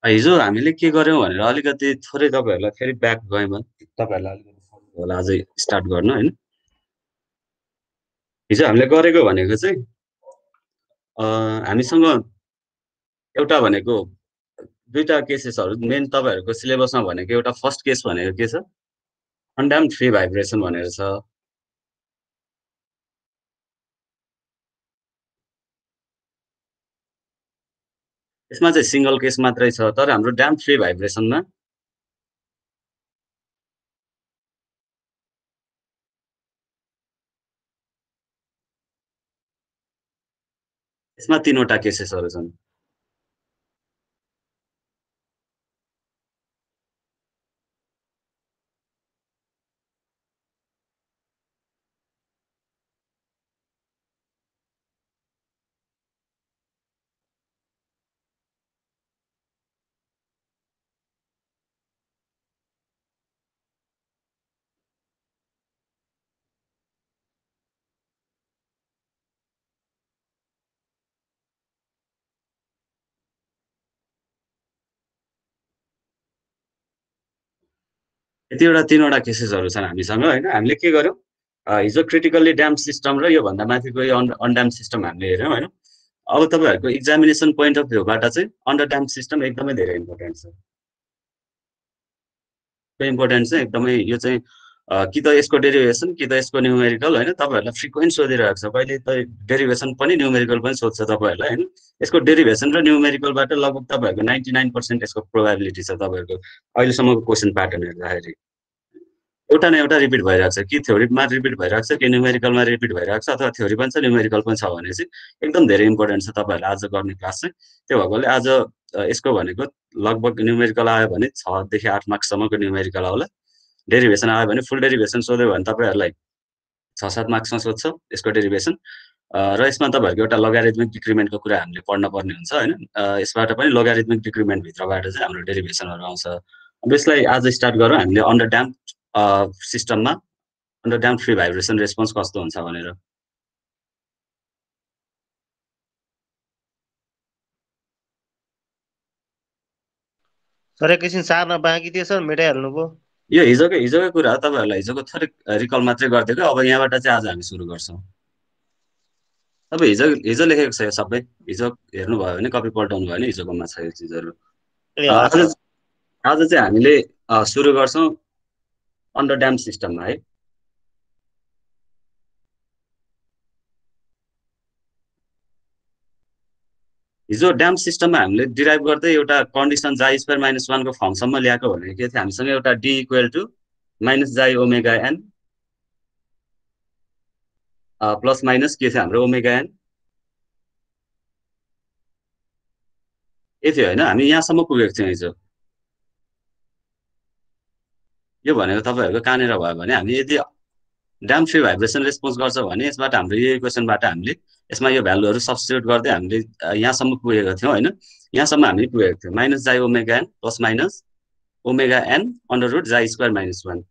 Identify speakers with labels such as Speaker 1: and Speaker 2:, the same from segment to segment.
Speaker 1: हिजो हामीले के गर्यौँ भनेर अलिकति थोरै तपाईँहरूलाई फेरि ब्याक गयौँ भने तपाईँहरूलाई अलिकति सजिलो होला अझै स्टार्ट गर्न होइन। हिजो हामीले गरेको भनेको चाहिँ हामीसँग एउटा भनेको 2टा केसेसहरू मेन तपाईँहरूको सिलेबसमा भनेको एउटा फर्स्ट केस भनेको के छ? अनड्याम्प्ड फ्री भाइब्रेसन भनेर छ। यसमा चाहिँ सिंगल केस मात्रै छ, तर हाम्रो ड्याम्प फ्री भाइब्रेसनमा यसमा 3वटा केसेसहरू छन्। यतिवटा 3वटा केसेसहरू छन् हामीसँग होइन। हामीले के गर्यौँ हिजो क्रिटिकल्ली ड्याम्प सिस्टम र योभन्दा माथिको यो अनड्याम्प सिस्टम हामीले हेऱ्यौँ होइन। अब तपाईँहरूको एक्जामिनेसन पोइन्ट अफ भ्यूबाट चाहिँ अन्डर ड्याम्प सिस्टम एकदमै धेरै इम्पोर्टेन्ट छ। त्यो इम्पोर्टेन्ट चाहिँ एकदमै यो चाहिँ कि त यसको डेरिभेसन कि त यसको न्युमेरिकल होइन। तपाईँहरूलाई फ्रिक्वेन्ट सोधिरहेको छ, कहिले त डेरिभेसन पनि न्युमेरिकल पनि सोध्छ तपाईँहरूलाई होइन। यसको डेरिभेसन र न्युमेरिकलबाट लगभग तपाईँहरूको 99% यसको प्रोभाबिलिटी छ तपाईँहरूको अहिलेसम्मको क्वेसन प्याटर्न हेर्दाखेरि। एउटा न एउटा रिपिट भइरहेको छ, कि थ्योरीमा रिपिट भइरहेको छ, कि न्युमेरिकलमा रिपिट भइरहेको छ, अथवा थ्योरी पनि छ न्युमेरिकल पनि छ भने चाहिँ एकदम धेरै इम्पोर्टेन्ट छ तपाईँहरूले आज गर्ने क्लास चाहिँ। त्यो भएकोले आज यसको भनेको लगभग न्युमेरिकल आयो भने 6 देखि 8 मार्क्ससम्मको न्युमेरिकल आउला। डेरिभेसन आयो भने फुल डेरिभेसन सोध्यो भने तपाईँहरूलाई 6-7 मार्क्समा सोध्छ यसको डेरिभेसन। र यसमा तपाईँहरूको एउटा लगारिथमिक डिक्रिमेन्टको कुरा हामीले पढ्न पर्ने हुन्छ होइन। यसबाट पनि लगारिथमिक डिक्रिमेन्टभित्रबाट चाहिँ हाम्रो डेरिभेसनहरू आउँछ। अब यसलाई आज स्टार्ट गरौँ हामीले अन्डर ड्याम्प सिस्टममा under damp free vibration response कस्तो हुन्छ भनेर।
Speaker 2: सर एकैछिन सार्न बाँकी थियो सर, मेटाइहाल्नु भयो।
Speaker 1: यो हिजोकै कुरा हो, तपाईँहरूलाई हिजोको थोरै रिकल मात्रै गरिदिएको। अब यहाँबाट चाहिँ आज हामी सुरु गर्छौँ। तपाईँ हिजो हिजो लेखेको छ यो सबै, हिजो हेर्नुभयो भने कपी पल्टाउनु भयो भने हिजोकोमा छ यो चिजहरू।
Speaker 2: ए हस्
Speaker 1: आज
Speaker 2: सर।
Speaker 1: आज चाहिँ हामीले सुरु गर्छौँ अन्डर ड्याम्प सिस्टममा है। हिजो ड्याम्प सिस्टममा हामीले डिराइभ गर्दै एउटा कन्डिसन जाई स्क्वायर माइनस 1को फर्मसम्म ल्याएको भनेको के थियो हामीसँग एउटा D equal to minus xi omega N plus minus के थियो हाम्रो ओमेगा एन ए थियो होइन। हामी यहाँसम्म पुगेको थियौँ हिजो। यो भनेको तपाईँहरूको कहाँनिर भयो भने हामी यदि ड्याम्प फ्री भाइब्रेसन रेस्पोन्स गर्छ भने यसबाट हाम्रो यो इक्वेसनबाट हामीले यसमा यो भ्यालुहरू सब्स्टिट्युट गर्दै हामीले यहाँसम्म पुगेको थियौँ होइन। यहाँसम्म हामी पुगेको थियौँ minus xi omega N plus minus omega an under root xi square minus 1।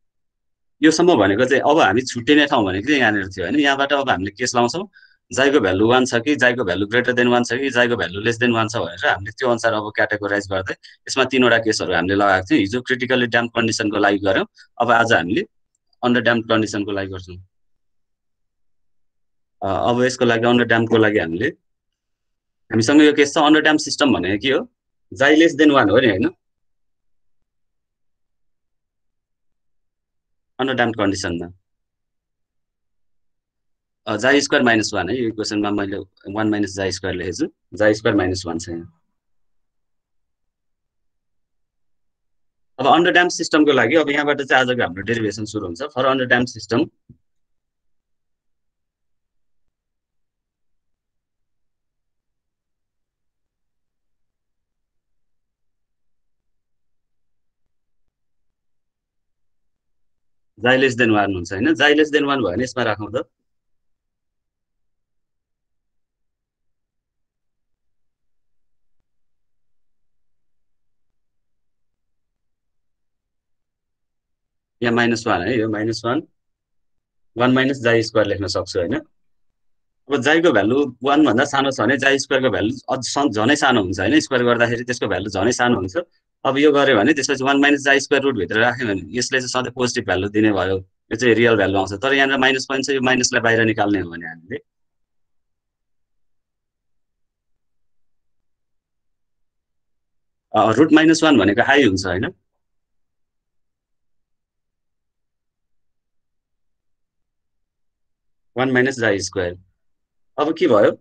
Speaker 1: योसम्म भनेको चाहिँ अब हामी छुट्टिने ठाउँ भनेको चाहिँ यहाँनिर थियो होइन। यहाँबाट अब हामीले केस लाउँछौँ जाईको भ्यालु 1 छ कि जाईको भ्यालु ग्रेटर देन 1 छ कि जाईको भ्यालु लेस देन 1 छ भनेर हामीले त्यो अनुसार अब क्याटेगोराइज गर्दै यसमा 3वटा केसहरू हामीले लगाएको थियौँ। हिजो क्रिटिकली ड्याम्प कन्डिसनको लागि गऱ्यौँ, अब आज हामीले अन्डर ड्याम्प कन्डिसनको लागि गर्छौँ। अब यसको लागि अन्डर ड्याम्पको लागि हामीसँग यो केस छ अन्डर ड्याम्प सिस्टम भनेको के हो, जाई लेस देन 1 हो नि होइन। अन्डर ड्याम्प कन्डिसनमा जाई स्क्वायर माइनस 1 है। यो इक्वेसनमा मैले 1 माइनस जाई स्क्वायर लेखेको छु, जाई स्क्वायर माइनस 1 छ यहाँ। अब अन्डर ड्याम्प सिस्टमको लागि अब यहाँबाट चाहिँ आजको हाम्रो डेरिभेसन सुरु हुन्छ। फर अन्डर ड्याम्प सिस्टम जाई लेस देन 1 हुन्छ होइन। जाई लेस देन 1 भयो भने यसमा राखौँ त यहाँ -1 है। यो -1 1 माइनस जाई स्क्वायर लेख्न सक्छु होइन। अब जाईको भ्यालु 1 भन्दा सानो छ भने जाई स्क्वायरको भ्यालु झनै सानो हुन्छ होइन, स्क्वायर गर्दाखेरि त्यसको भ्यालु झनै सानो हुन्छ। अब यो गर्यो भने त्यसपछि 1 माइनस जाई स्क्वायर रुट भित्र राख्यो भने यसले चाहिँ सधैँ पोजिटिभ भ्यालु दिने भयो, यो चाहिँ रियल भ्यालु आउँछ। तर यहाँनिर माइनस पोइन्ट छ, यो माइनसलाई बाहिर निकाल्ने हो भने हामीले रुट माइनस 1 भनेको आई हुन्छ होइन। 1 माइनस जाई स्क्वायर। अब के भयो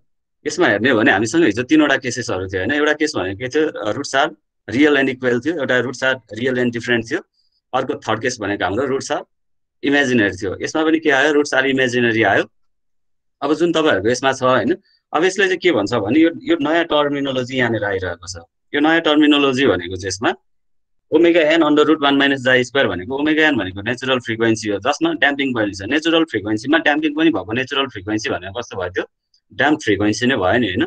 Speaker 1: यसमा हेर्ने हो भने हामीसँग हिजो 3वटा केसेसहरू थियो होइन। एउटा केस भनेको के थियो, roots are real and equal थियो, एउटा roots are real and different थियो, अर्को थर्ड केस भनेको हाम्रो रुट्स आर इमेजिनरी थियो। यसमा पनि के आयो, रुट्स आर इमेजिनरी आयो। अब जुन तपाईँहरूको यसमा छ होइन, अब यसले चाहिँ के भन्छ भने यो नयाँ टर्मिनोलोजी यहाँनिर आइरहेको छ। यो नयाँ टर्मिनोलोजी भनेको चाहिँ यसमा omega an under root 1 minus xi square भनेको ओमेगा एन भनेको नेचुरल फ्रिक्वेन्सी हो, जसमा ड्याम्पिङ पनि छ। नेचुरल फ्रिक्वेन्सीमा ड्याम्पिङ पनि भएको नेचुरल फ्रिक्वेन्सी भनेको कस्तो भयो, त्यो ड्याम्प फ्रिक्वेन्सी नै भयो नि होइन।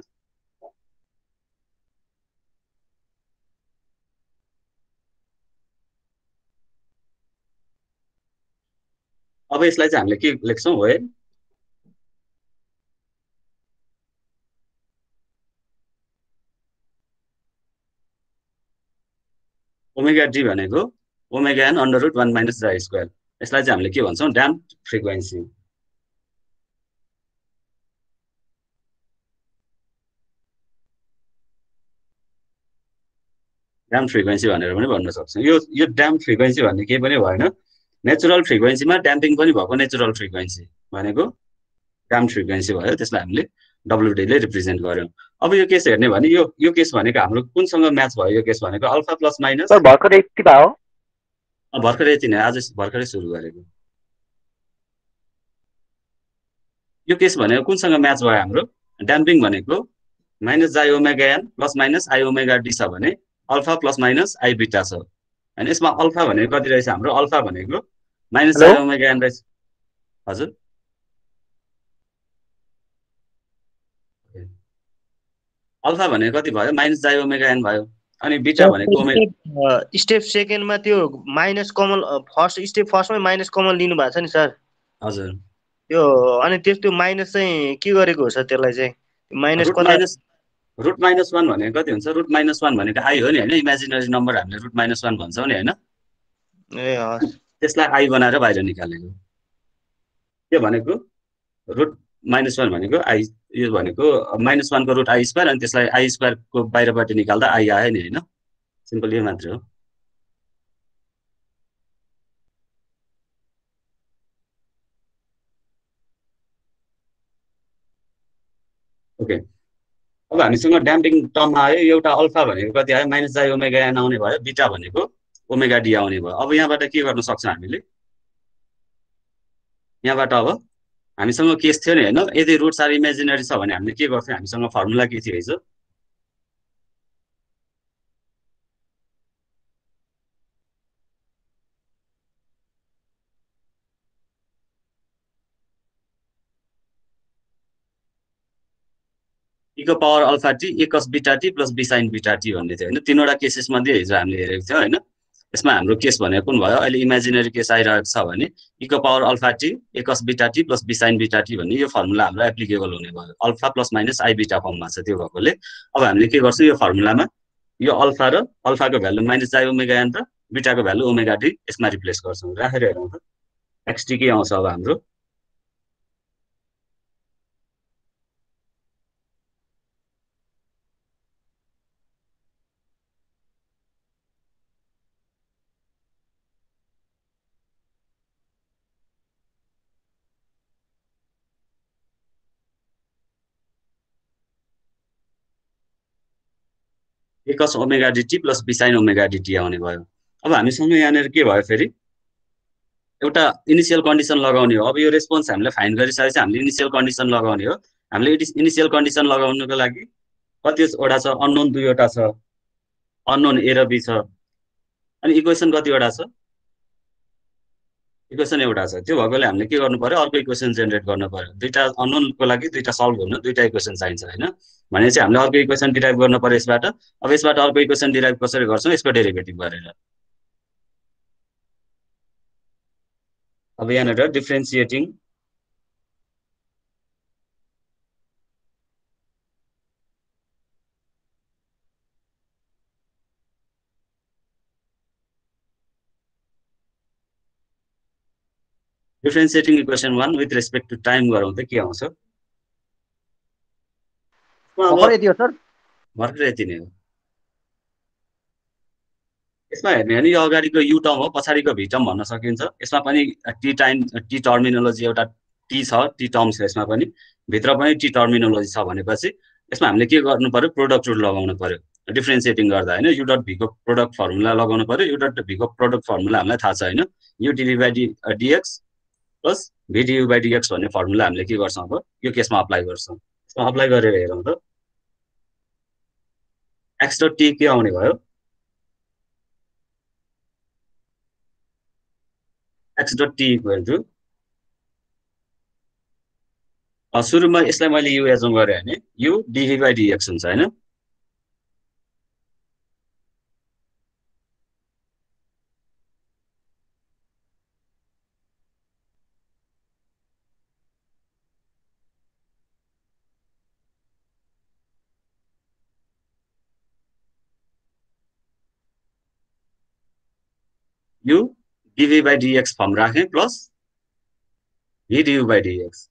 Speaker 1: अब यसलाई चाहिँ हामीले के लेख्छौँ हो, ओमेगा डी भनेको omega an under root 1 minus xi square. यसलाई चाहिँ हामीले के भन्छौँ, ड्याम्प फ्रिक्वेन्सी। ड्याम्प फ्रिक्वेन्सी भनेर पनि भन्न सक्छौँ। यो ड्याम्प फ्रिक्वेन्सी भन्ने केही पनि भएन, नेचुरल फ्रिक्वेन्सीमा ड्याम्पिङ पनि भएको नेचुरल फ्रिक्वेन्सी भनेको ड्याम्प फ्रिक्वेन्सी भयो। त्यसलाई हामीले डब्लुडीले रिप्रेजेन्ट गर्यौँ। अब यो केस हेर्ने भने यो केस भनेको हाम्रो कुनसँग म्याच भयो, यो केस भनेको अल्फा प्लस माइनस।
Speaker 3: भर्खर यति भयो,
Speaker 1: भर्खर यति नै, आज भर्खरै सुरु गरेको। यो केस भनेको कुनसँग म्याच भयो, हाम्रो ड्याम्पिङ भनेको minus xi omega N plus minus I omega D छ भने अल्फा प्लस माइनस आई बिटा छ होइन। यसमा अल्फा भनेको कति रहेछ, हाम्रो अल्फा भनेको माइनस जाई ओमेगा एन रहेछ। हजुर अल्फा भनेको कति भयो, माइनस जाई ओमेगा एन भयो। अनि बिटा भनेको ओमेगा।
Speaker 2: स्टेप सेकेन्डमा त्यो माइनस कमन, फर्स्ट स्टेप फर्स्टमै माइनस कमन लिनु भएको छ नि सर।
Speaker 1: हजुर
Speaker 2: त्यो अनि त्यो माइनस चाहिँ के गरेको हो सर, त्यसलाई चाहिँ माइनस कता
Speaker 1: रुट माइनस 1 भनेको कति हुन्छ, रुट माइनस 1 भनेको आई हो नि होइन, इमेजिनरी नम्बर हामीले रुट माइनस 1 भन्छौँ नि होइन।
Speaker 2: ए हस्,
Speaker 1: त्यसलाई आई बनाएर बाहिर निकालेको। के भनेको रुट माइनस 1 भनेको आई, यो भनेको माइनस 1 को रुट आई स्क्वायर, अनि त्यसलाई आई स्क्वायरको बाहिरबाट निकाल्दा आई आयो नि होइन। सिम्पल यो मात्रै हो। ओके, अब हामीसँग ड्याम्पिङ टर्ममा आयो, एउटा अल्फा भनेको कति आयो, माइनस जाई ओमेगा एन आउने भयो, बिटा भनेको ओमेगा डी आउने भयो। अब यहाँबाट के गर्न सक्छ हामीले, यहाँबाट अब हामीसँग केस थियो नि होइन, यदि रुट्स आर इमेजिनरी छ भने हामीले के गर्थ्यौँ, हामीसँग फर्मुला के थियो हिजो, ईको power alpha T A cos beta T plus B sine beta T भन्ने थियो होइन। 3वटा केसेस मध्ये हिजो हामीले हेरेको थियो होइन। यसमा हाम्रो केस भनेको कुन भयो, अहिले इमेजिनरी केस आइरहेको छ भने ईको power alpha T A cos beta T plus B sine beta T भन्ने यो फर्मुला हाम्रो एप्लिकेबल हुने भयो। अल्फा प्लस माइनस आई बिटा फर्ममा छ त्यो भएकोले अब हामीले के गर्छौँ, यो फर्मुलामा यो अल्फा र अल्फाको value minus xi omega an र बिटाको भ्यालु ओमेगा डी यसमा रिप्लेस गर्छौँ। राखेर हेरौँ त एक्सटी के आउँछ अब हाम्रो, A cos omega DT plus B sine omega DT आउने भयो। अब हामीसँग यहाँनिर के भयो, फेरि एउटा इनिसियल कन्डिसन लगाउने हो। अब यो रेस्पोन्स हामीले फाइन्ड गरिसकेपछि हामीले इनिसियल कन्डिसन लगाउने हो। हामीले इनिसियल कन्डिसन लगाउनुको लागि कतिवटा छ, अननोन 2वटा छ, अननोन ए र बी छ, अनि इक्वेसन कतिवटा छ, इक्वेसन एउटा छ। त्यो भएकोले हामीले के गर्नु पर्यो, अर्को इक्वेसन जेनेरेट गर्नु पर्यो। 2टा अननोनको लागि 2टा सल्भ हुन 2टा इक्वेसन चाहिन्छ होइन। भनेपछि हामीले अर्को इक्वेसन डिराइभ गर्नु पर्यो यसबाट। अब यसबाट अर्को इक्वेसन डिराइभ कसरी गर्छौँ, यसको डेरिभेटिभ गरेर। अब यहाँनिर differentiating differentiating equation 1 with respect to time गरौँ त के आउँछ? अब
Speaker 3: भर्खर यति हो सर।
Speaker 1: भर्खर यति नै हो। यसमा हेर्ने भने यो अगाडिको यु टर्म हो, पछाडिको भी टर्म भन्न सकिन्छ। यसमा पनि टी टर्मिनोलोजी एउटा टी छ, टी टर्म छ यसमा पनि, भित्र पनि टी टर्मिनोलोजी छ भनेपछि यसमा हामीले के गर्नु पर्यो? प्रोडक्ट रुल लगाउनु पर्यो डिफ्रेन्सिएटिङ गर्दा होइन। यु डट भीको प्रोडक्ट फर्मुला लगाउनु पर्यो। यु डट भीको प्रोडक्ट फर्मुला हामीलाई थाहा छ होइन, u dv by dx plus v du by dx भन्ने फर्मुला हामीले के गर्छौँ अब यो केसमा अप्लाई गर्छौँ। यसमा अप्लाई गरेर हेरौँ त एक्स डट टी के आउने भयो? X dot T equal to सुरुमा यसलाई मैले यु एजम गरेँ भने यु डिभी बाई डिएक्स हुन्छ होइन। U dv by dx form राखेँ plus v du by dx.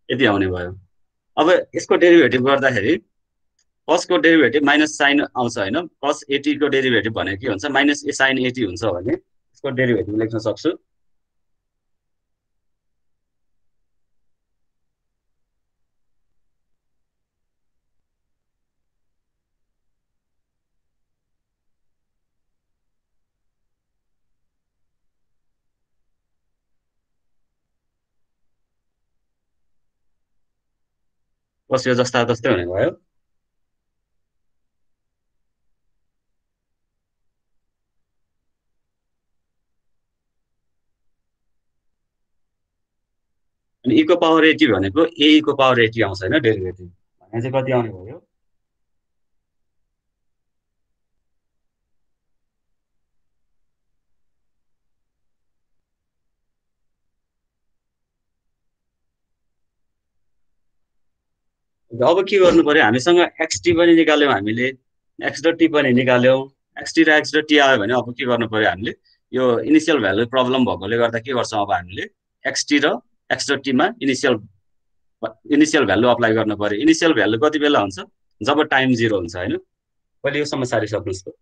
Speaker 1: यति आउने भयो। अब यसको डेरिभेटिभ गर्दाखेरि कसको डेरिभेटिभ माइनस साइन आउँछ होइन। कस एटीको डेरिभेटिभ भनेको के हुन्छ? माइनस ए साइन एटी हुन्छ भने यसको डेरिभेटिभ लेख्न सक्छु कस यो जस्ता जस्तै हुने भयो। अनि इको पावर एटी भनेको एको पावर एटी आउँछ होइन डेरिभेटिभ भने चाहिँ कति आउने भयो? अब के गर्नु पर्यो? हामीसँग एक्सटी पनि निकाल्यौँ हामीले, एक्स डट टी पनि निकाल्यौँ। एक्सटी र एक्स डट टी आयो भने अब के गर्नु पर्यो? हामीले यो इनिसियल भ्यालु प्रब्लम भएकोले गर्दा के गर्छौँ अब हामीले एक्सटी र एक्स डट टीमा इनिसियल भ्यालु अप्लाई गर्नु पर्यो। इनिसियल भ्यालु कति बेला हुन्छ? जब टाइम 0 हुन्छ होइन। पहिले यो समस्या सक्नुहोस् त।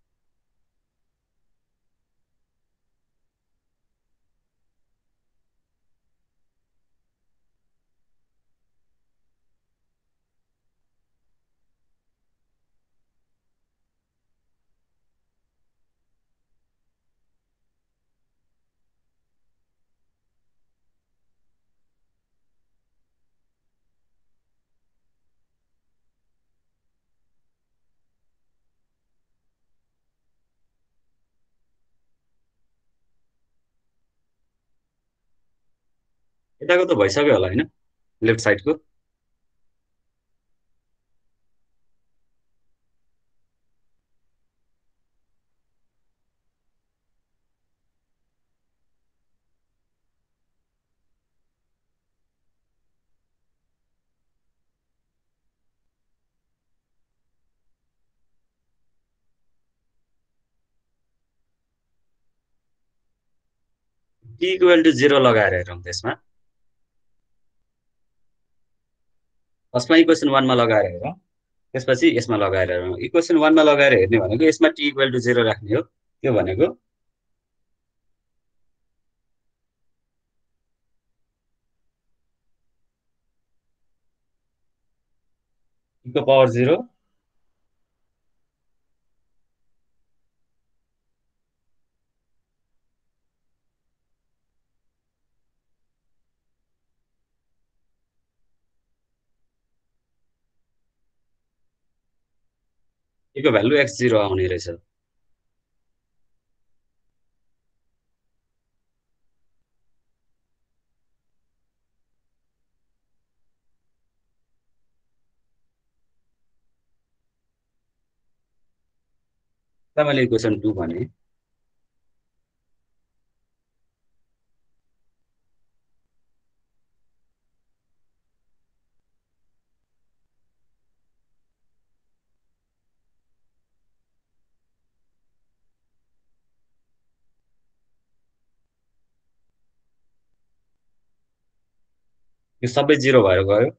Speaker 1: यताको त भइसक्यो होला होइन, लेफ्ट साइडको। टी इक्वल टु 0 लगाएर हेरौँ त्यसमा। फर्स्टमा इक्वेसन 1 मा लगाएर हेरौँ, त्यसपछि यसमा लगाएर हेरौँ। इक्वेसन 1 मा लगाएर हेर्ने भनेको यसमा टी इक्वल टु 0 राख्ने हो। त्यो भनेको टीको पावर 0 टीको भ्यालु x0 आउने रहेछ। मैले इक्वेसन 2 भने यो सबै जिरो भएर गयो।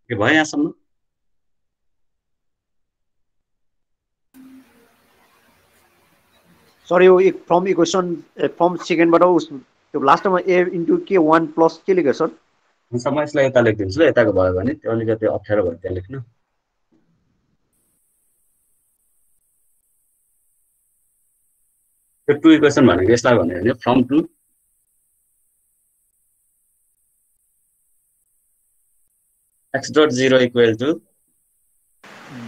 Speaker 1: के भयो यहाँसम्म?
Speaker 3: सर यो फ्रम इक्वेसन फ्रम सेकेन्डबाट त्यो लास्टमा ए इन्टु के 1 प्लस के लेख्यो सर?
Speaker 1: म यसलाई यता लेखिदिन्छु ल, यताको भयो भने त्यो अलिकति अप्ठ्यारो भयो त्यहाँ लेख्नु। त्यो टु इक्वेसन भनेको यसलाई भन्यो भने from to x dot 0 equal to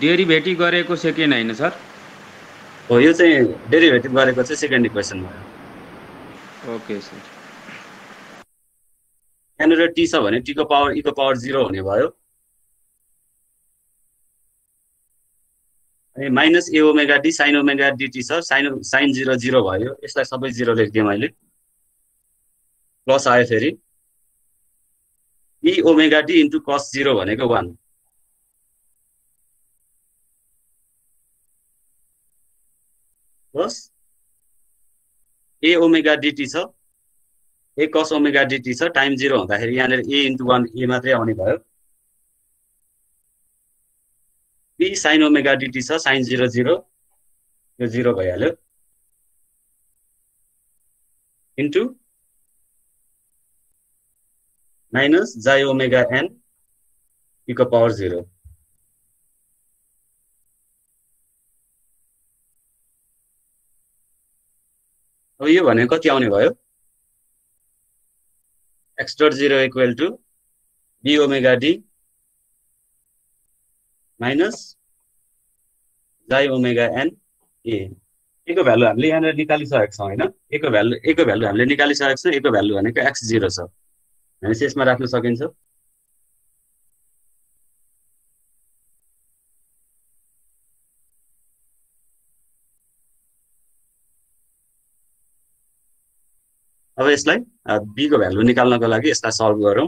Speaker 4: derivative गरेको सेकेन्ड हैन सर?
Speaker 1: हो, यो चाहिँ डेरिभेटिभ गरेको चाहिँ सेकेन्ड इक्वेसन भयो।
Speaker 4: Okay sir.
Speaker 1: यहाँनिर टी छ भने टी को पावर ई को पावर 0 हुने भयो। अनि minus a omega d sine omega dt छ, साइन 0 0 भयो। यसलाई सबै 0 लेखिदिएँ मैले। प्लस आयो फेरि ई ओमेगा डी इन्टु कस 0 भनेको 1 प्लस ए ओमेगा डिटी छ, ए कस ओमेगा डिटी छ, टाइम 0 हुँदाखेरि यहाँनिर ए इन्टु 1 ए मात्रै आउने भयो। बी साइन ओमेगा डिटी छ, साइन 0 0 यो 0 भइहाल्यो, into minus xi omega N E को पावर 0। अब यो भनेको कति आउने भयो? x dot 0 equal to B omega D minus xi omega N A. A को भ्यालु हामीले यहाँनिर निकालिसकेको छौँ होइन? ए को भ्यालु हामीले निकालिसकेको छौँ। ए को भ्यालु भनेको x0 छ, भनेपछि यसमा राख्न सकिन्छ। अब यसलाई बी को भ्यालु निकाल्नको लागि यसलाई सल्भ गरौँ।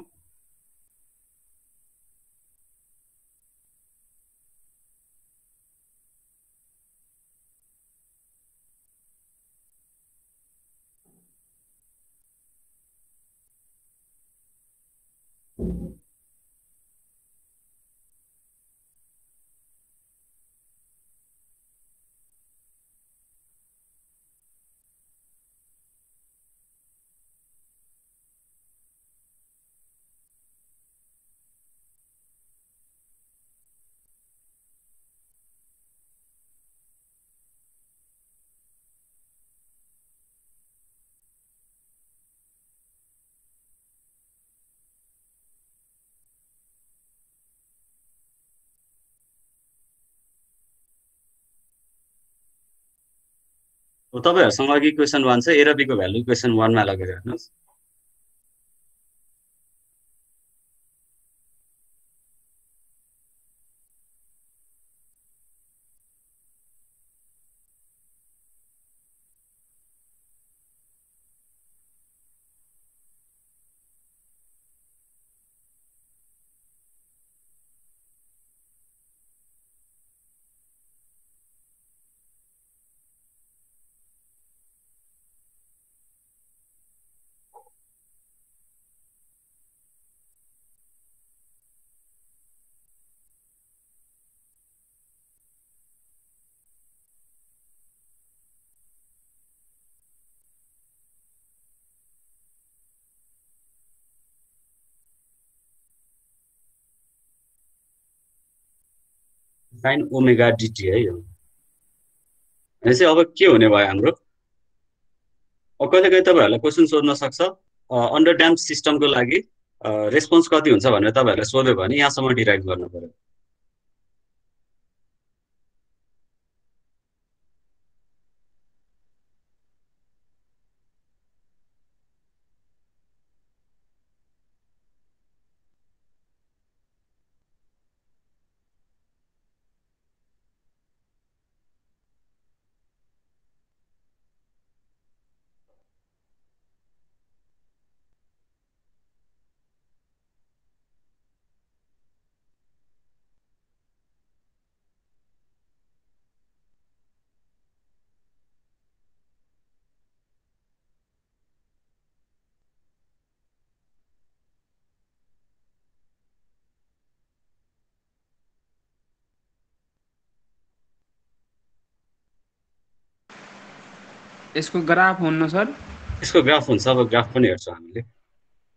Speaker 1: तपाईहरुसँग अघि इक्वेसन 1 छ, ए र बी को भ्यालु इक्वेसन 1 मा लगेर हेर्नुस्। sin ओमेगा dt है यो। भनेपछि अब के हुने भयो हाम्रो, अब कहिलेकाहीँ तपाईँहरूलाई क्वेसन सोध्न सक्छ अन्डर ड्याम्प सिस्टमको लागि रेस्पोन्स कति हुन्छ भनेर तपाईँहरूलाई सोध्यो भने यहाँसम्म डिराइभ गर्नु पर्यो।
Speaker 4: यसको ग्राफ हुन्न सर?
Speaker 1: यसको ग्राफ हुन्छ, अब ग्राफ पनि हेर्छौँ हामीले।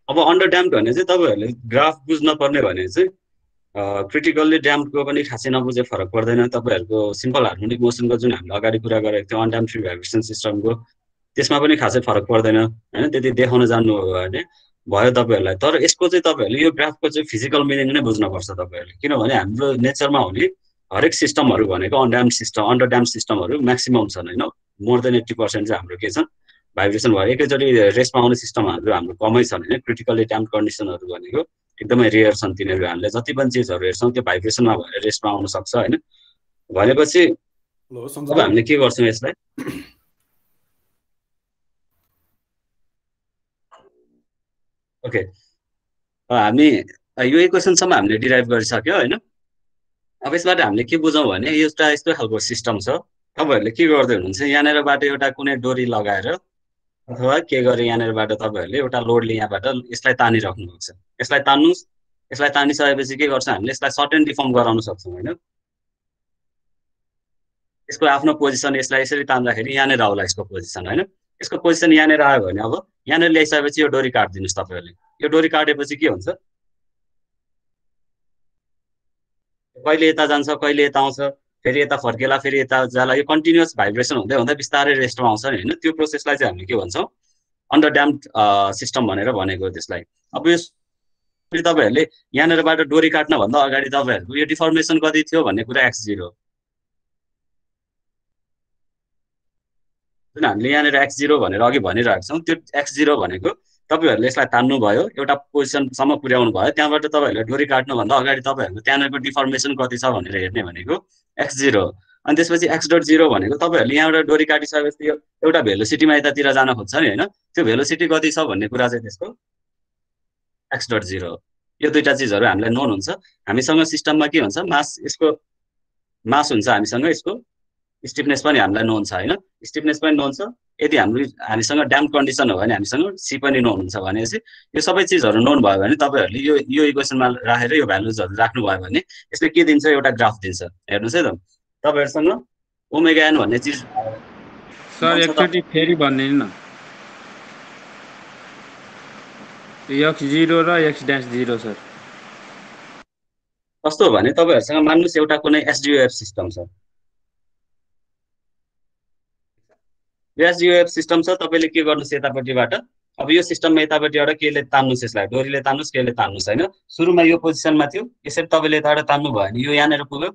Speaker 1: अब अन्डर ड्याम्प भने चाहिँ तपाईँहरूले ग्राफ बुझ्न पर्ने भने चाहिँ क्रिटिकल्ली ड्याम्पको पनि खासै नबुझे फरक पर्दैन। तपाईँहरूको सिम्पल हार्मोनिक मोसनको जुन हामीले अगाडि कुरा गरेको थियो अनड्याम्प फ्री भाइब्रेसन सिस्टमको, त्यसमा पनि खासै फरक पर्दैन होइन। त्यति देखाउन जान्नु हो भने भयो तपाईँहरूलाई। तर यसको चाहिँ तपाईँहरूले यो ग्राफको चाहिँ फिजिकल मिनिङ नै बुझ्नुपर्छ तपाईँहरूले, किनभने हाम्रो नेचरमा हुने हरेक सिस्टमहरू भनेको अन्डर ड्याम्प सिस्टमहरू म्याक्सिमम छन् होइन। मोर देन 80% चाहिँ हाम्रो के छन् भाइब्रेसन भयो। एकैचोटि रेस्टमा आउने सिस्टमहरू हाम्रो कमै छन् होइन। क्रिटिकल्ली ड्याम्प कन्डिसनहरू भनेको एकदमै रेयर छन् तिनीहरू। हामीले जति पनि चिजहरू हेर्छौँ त्यो भाइब्रेसनमा भएर रेस्टमा आउन सक्छ होइन। भनेपछि अब हामीले के गर्छौँ यसलाई, ओके हामी यो इक्वेसनसम्म हामीले डिराइभ गरिसक्यो होइन। अब यसबाट हामीले के बुझौँ भने एउटा यस्तो खालको सिस्टम छ, तपाईँहरूले के गर्दै हुनुहुन्छ यहाँनिरबाट एउटा कुनै डोरी लगाएर अथवा के गरे यहाँनिरबाट तपाईँहरूले एउटा लोडले यहाँबाट यसलाई तानिराख्नु भएको छ। यसलाई तान्नुहोस्, यसलाई तानिसकेपछि के गर्छ हामीले यसलाई सर्ट एन्ड डिफर्म गराउन सक्छौँ होइन। यसको आफ्नो पोजिसन यसलाई यसरी तान्दाखेरि यहाँनिर आउला यसको पोजिसन होइन। यसको पोजिसन यहाँनिर आयो भने अब यहाँनिर ल्याइसकेपछि यो डोरी काटिदिनुहोस् तपाईँहरूले। यो डोरी काटेपछि के हुन्छ, कहिले यता जान्छ कहिले यता आउँछ, फेरि यता फर्केला फेरि यता जाला, यो कन्टिन्युअस भाइब्रेसन हुँदै हुँदै बिस्तारै रेस्टमा आउँछ नि होइन। त्यो प्रोसेसलाई चाहिँ हामीले के भन्छौँ अन्डर ड्याम्प सिस्टम भनेर भनेको त्यसलाई। अब यो तपाईँहरूले यहाँनिरबाट डोरी काट्नभन्दा अगाडि तपाईँहरूको यो डिफर्मेसन कति थियो भन्ने कुरा x0, जुन हामीले यहाँनिर x0 भनेर अघि भनिरहेको छौँ त्यो x0 भनेको तपाईँहरूले यसलाई तान्नुभयो एउटा पोजिसनसम्म पुर्याउनु भयो, त्यहाँबाट तपाईँहरूले डोरी काट्नुभन्दा अगाडि तपाईँहरूको त्यहाँनिरको डिफर्मेसन कति छ भनेर हेर्ने भनेको x0। अनि त्यसपछि x.0 भनेको तपाईँहरूले यहाँबाट डोरी काटिसकेपछि यो एउटा भेलोसिटीमा यतातिर जान खोज्छ नि होइन, त्यो भेलोसिटी कति छ भन्ने कुरा चाहिँ त्यसको x.0। यो दुईवटा चिजहरू हामीलाई नोन हुन्छ। हामीसँग सिस्टममा के हुन्छ मास, यसको मास हुन्छ हामीसँग, यसको स्टिफनेस पनि हामीलाई नोन छ होइन। स्टिफनेस पनि नोन छ। यदि हामीसँग ड्याम्प कन्डिसन हो भने हामीसँग सी पनि नोन हुन्छ। भनेपछि यो सबै चिजहरू नोन भयो भने तपाईँहरूले यो इक्वेसनमा राखेर यो भ्यालुजहरू राख्नुभयो भने यसले के दिन्छ एउटा ग्राफ दिन्छ। हेर्नुहोस् है त तपाईँहरूसँग ओमेगा एन भन्ने चिज
Speaker 4: सर एकचोटि फेरि भनिदिनु न, x0 र x-0 सर
Speaker 1: कस्तो हो भने तपाईँहरूसँग मान्नुहोस् एउटा कुनै एसडिओएफ सिस्टम छ, यो एसडिओएफ सिस्टम छ। तपाईँले के गर्नुहोस् यतापट्टिबाट अब यो सिस्टममा यतापट्टिबाट केले तान्नुहोस्, यसलाई डोरीले तान्नुहोस् केले तान्नुहोस् होइन। सुरुमा यो पोजिसनमा थियो, यसरी तपाईँले यताबाट तान्नु भयो भने यो यहाँनिर पुग्यो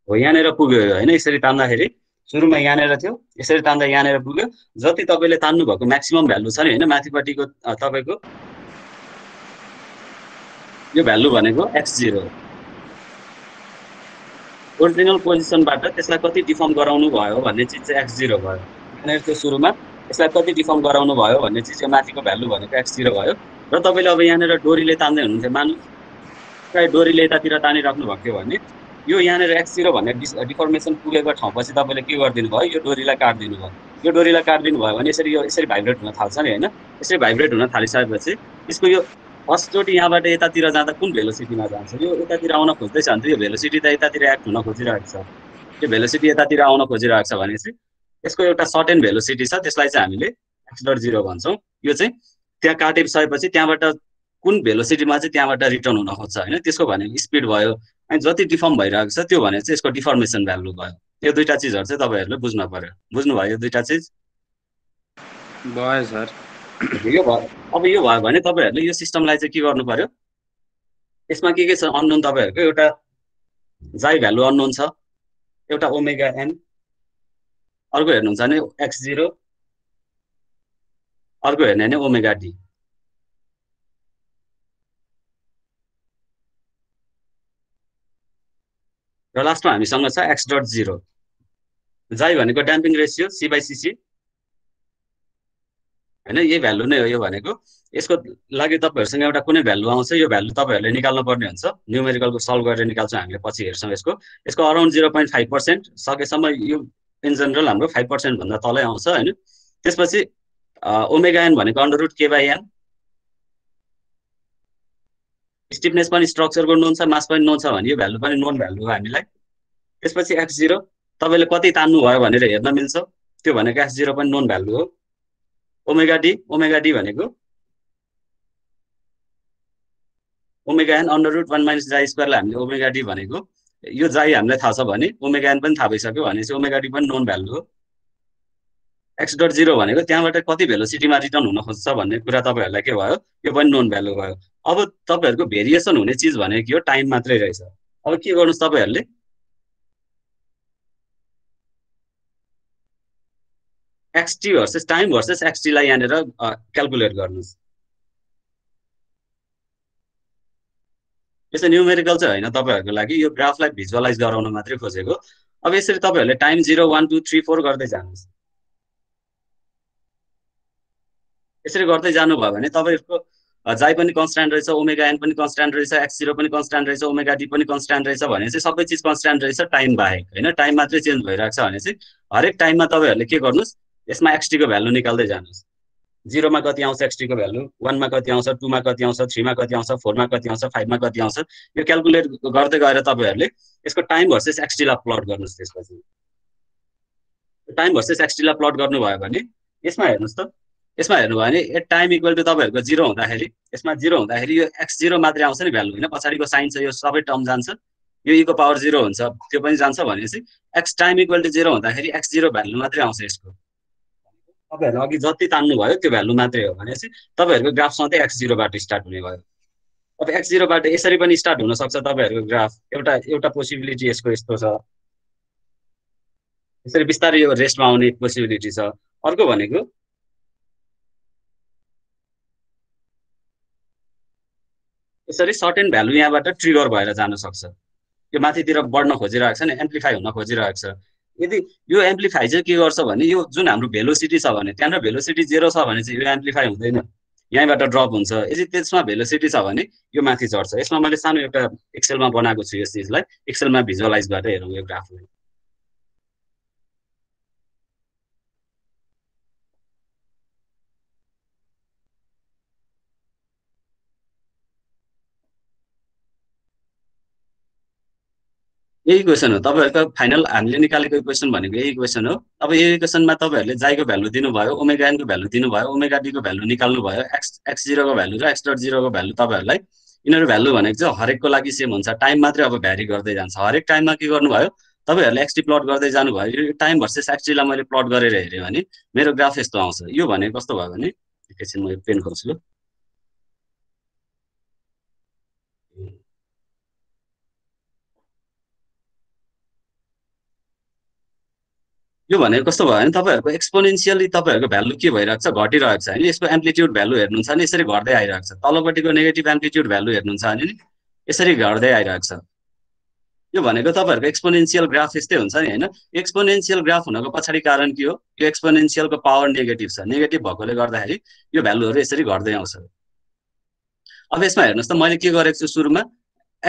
Speaker 1: हो, यहाँनिर पुग्यो होइन। यसरी तान्दाखेरि सुरुमा यहाँनिर थियो, यसरी तान्दा यहाँनिर पुग्यो। जति तपाईँले तान्नु भएको म्याक्सिमम भ्यालु छ नि होइन माथिपट्टिको तपाईँको यो भ्यालु भनेको x0 ओरिजिनल पोजिसनबाट त्यसलाई कति डिफर्म गराउनु भयो भन्ने चिज चाहिँ x0 भयो। यहाँनिर त्यो सुरुमा यसलाई कति डिफर्म गराउनु भयो भन्ने चिज यो माथिको भ्यालु भनेको x0 भयो। र तपाईँले अब यहाँनिर डोरीले तान्दै हुनुहुन्थ्यो, मान्नुहोस् डोरीले यतातिर तानिराख्नु भएको थियो भने यो यहाँनिर x0 भन्ने डिफर्मेसन पुगेको ठाउँपछि तपाईँले के गरिदिनु भयो यो डोरीलाई काटिदिनु भयो। यो डोरीलाई काटिदिनु भयो भने यसरी भाइब्रेट हुन थाल्छ नि होइन। यसरी भाइब्रेट हुन थालिसकेपछि यसको यो फर्स्टचोटि यहाँबाट यतातिर जाँदा कुन भेलोसिटीमा जान्छ, यो यतातिर आउन खोज्दैछ भने यो भेलोसिटी त यतातिर एक्ट हुन खोजिरहेको छ, त्यो भेलोसिटी यतातिर आउन खोजिरहेको छ भने चाहिँ यसको एउटा सर्टेन भेलोसिटी छ, त्यसलाई चाहिँ हामीले x.0 भन्छौँ। यो चाहिँ त्यहाँ काटिसकेपछि त्यहाँबाट कुन भेलोसिटीमा चाहिँ त्यहाँबाट रिटर्न हुन खोज्छ होइन त्यसको भनेको स्पिड भयो अनि जति डिफर्म भइरहेको छ त्यो भने चाहिँ यसको डिफर्मेसन भ्यालु भयो यो दुईटा चिजहरू चाहिँ तपाईँहरूले बुझ्नु पर्यो बुझ्नुभयो यो दुईटा चिज
Speaker 4: भयो सर
Speaker 1: यो भयो अब यो भयो भने तपाईँहरूले यो सिस्टमलाई चाहिँ के गर्नु पर्यो यसमा के छ अननोन तपाईँहरूको एउटा जाई भ्यालु अननोन छ एउटा ओमेगा एन अर्को हेर्नुहुन्छ भने x0 अर्को हेर्ने भने ओमेगा डी र लास्टमा हामीसँग छ x.0 जाई भनेको ड्याम्पिङ रेसियो c/cc हैन यही भ्यालु नै हो यो भनेको यसको लागि तपाईहरुसँग एउटा कुनै भ्यालु आउँछ यो भ्यालु तपाईहरुले निकाल्नु पर्ने हुन्छ न्युमेरिकलको सल्भ गरेर निकाल्छौं हामीले पछि हेर्छौं यसको अराउन्ड 0.5% सकेसम्म यो इन जनरल हाम्रो 5% भन्दा तलै आउँछ हैन त्यसपछि ओमेगा एन भनेको अंडर रूट k/n स्टिफनेस पनि स्ट्रक्चरको नोन छ मास पनि नोन छ भने यो भ्यालु पनि नोन भ्यालु हो हामीलाई त्यसपछि x0 तपाईले कति तान्नु भयो भनेर हेर्न मिल्छ त्यो भनेको x0 पनि नोन भ्यालु हो ओमेगा डी भनेको omega an under root 1 minus xi स्क्वायरलाई हामीले ओमेगा डी भनेको यो जाई हामीलाई थाहा छ भने ओमेगा एन पनि थाहा भइसक्यो भनेपछि ओमेगा डी पनि नोन भ्यालु हो x.0 भनेको त्यहाँबाट कति भेलोसिटीमा रिटर्न हुन खोज्छ भन्ने कुरा तपाईहरुलाई के भयो यो पनि नोन भ्यालु भयो अब तपाईहरुको भेरिएसन हुने चीज भनेको यो टाइम मात्रै रहेछ अब के गर्नुस् तपाईहरुले xt versus time versus xt लाई यहाँनेर क्याल्कुलेट गर्नुस् यसो न्युमेरिकल चाहिँ हैन तपाईहरुको लागि यो ग्राफलाई भिजुअलाइज गराउन मात्रै खोजेको अब यसरी तपाईहरुले टाइम 0 1 2 3 4 गर्दै जानुस् यसरी गर्दै जानु भयो भने तपाईहरुको जाई पनि कन्स्ट्यान्ट रहेछ ओमेगा एन पनि कन्स्ट्यान्ट रहेछ x0 पनि कन्स्ट्यान्ट रहेछ ओमेगा डी पनि कन्स्ट्यान्ट रहेछ भने चाहिँ सबै चीज कन्स्ट्यान्ट रहेछ टाइम बाहेक हैन टाइम मात्रै चेन्ज भइराख्छ भने चाहिँ हरेक टाइममा तपाईहरुले के गर्नुस् यसमा xt को भ्यालु निकाल्दै जानुस् 0 मा कति आउँछ xt को भ्यालु 1 मा कति आउँछ 2 मा कति आउँछ 3 मा कति आउँछ 4 मा कति आउँछ 5 मा कति आउँछ यो क्याल्कुलेट गर्दै गएर तपाईहरुले यसको टाइम भर्सेस xt लाई प्लट गर्नुस् त्यसपछि टाइम भर्सेस xt लाई प्लट गर्नु भयो भने यसमा हेर्नुस् त यसमा हेर्नु भयो भने टाइम इक्वल टु तपाईहरुको 0 हुँदाखेरि यसमा 0 हुँदाखेरि यो x0 मात्रै आउँछ नि भ्यालु हैन पछाडीको साइन छ यो सबै टर्म जान्छ यो e को पावर 0 हुन्छ त्यो पनि जान्छ भनेपछि x टाइम इक्वल टु 0 हुँदाखेरि x0 भ्यालु मात्रै आउँछ यसको तपाईहरु अघि जति तान्नु भयो त्यो भ्यालु मात्रै हो भनेपछि तपाईहरुको ग्राफ सधैँ x0 बाट स्टार्ट हुने भयो अब x0 बाट यसरी पनि स्टार्ट हुन सक्छ तपाईहरुको ग्राफ एउटा पोसिबिलिटी यसको यस्तो छ यसरी बिस्तारै यो रेस्टमा आउने पोसिबिलिटी छ अर्को भनेको यसरी सर्टेन भ्यालु यहाँबाट ट्रिगर भएर जान सक्छ यो माथितिर बढ्न खोजिरहेको छ नि एम्प्लिफाई हुन खोजिरहेको छ यदि यो एम्प्लिफाई चाहिँ के गर्छ भने यो जुन हाम्रो भेलोसिटी छ भने त्यहाँ भेलोसिटी 0 छ भने चाहिँ यो एम्प्लिफाई हुँदैन यहाँबाट ड्रप हुन्छ यदि त्यसमा भेलोसिटी छ भने यो माथि चढ्छ यसमा मैले सानो एउटा एक्सेलमा बनाएको छु यस चीजलाई एक्सेलमा भिजुअलाइज गरेर हेरौँ यो ग्राफलाई यही क्वेशन हो तपाईहरुको फाइनल हामीले निकालेको इक्वेसन भनेको यही इक्वेसन हो अब यो इक्वेसनमा तपाईहरुले जाईको भ्यालु दिनुभयो ओमेगा एन को भ्यालु दिनुभयो ओमेगा डी को भ्यालु निकाल्नु भयो x0 को भ्यालु र x.0 को भ्यालु तपाईहरुलाई यिनीहरु भ्यालु भनेको चाहिँ हरेकको लागि सेम हुन्छ टाइम मात्रै अब भ्यारी गर्दै जान्छ हरेक टाइममा के गर्नुभयो तपाईहरुले xt प्लट गर्दै जानु भयो यो टाइम भर्सेस xt लाई मैले प्लट गरेर हेरे भने मेरो ग्राफ यस्तो आउँछ यो भनेको कस्तो भयो भने एकैछिन म पेन खोज्छु यो भनेको कस्तो भयो भने तपाईहरुको एक्सपोनेन्शियली तपाईहरुको भ्यालु के भइराख्छ घटिरहेको छ हैन यसको एम्प्लिट्युड भ्यालु हेर्नुहुन्छ भने यसरी घट्दै आइराख्छ तलपट्टिको नेगेटिभ एम्प्लिट्युड भ्यालु हेर्नुहुन्छ भने नि यसरी घट्दै आइराख्छ यो भनेको तपाईहरुको एक्सपोनेन्शियल ग्राफ यस्तै हुन्छ नि हैन एक्सपोनेन्शियल ग्राफ हुनको पछाडी कारण के हो यो एक्सपोनेन्शियलको पावर नेगेटिभ छ नेगेटिभ भएकोले गर्दाखेरि यो भ्यालुहरु यसरी घट्दै आउँछ अब यसमा हेर्नुस् त मैले के गरेको छु सुरुमा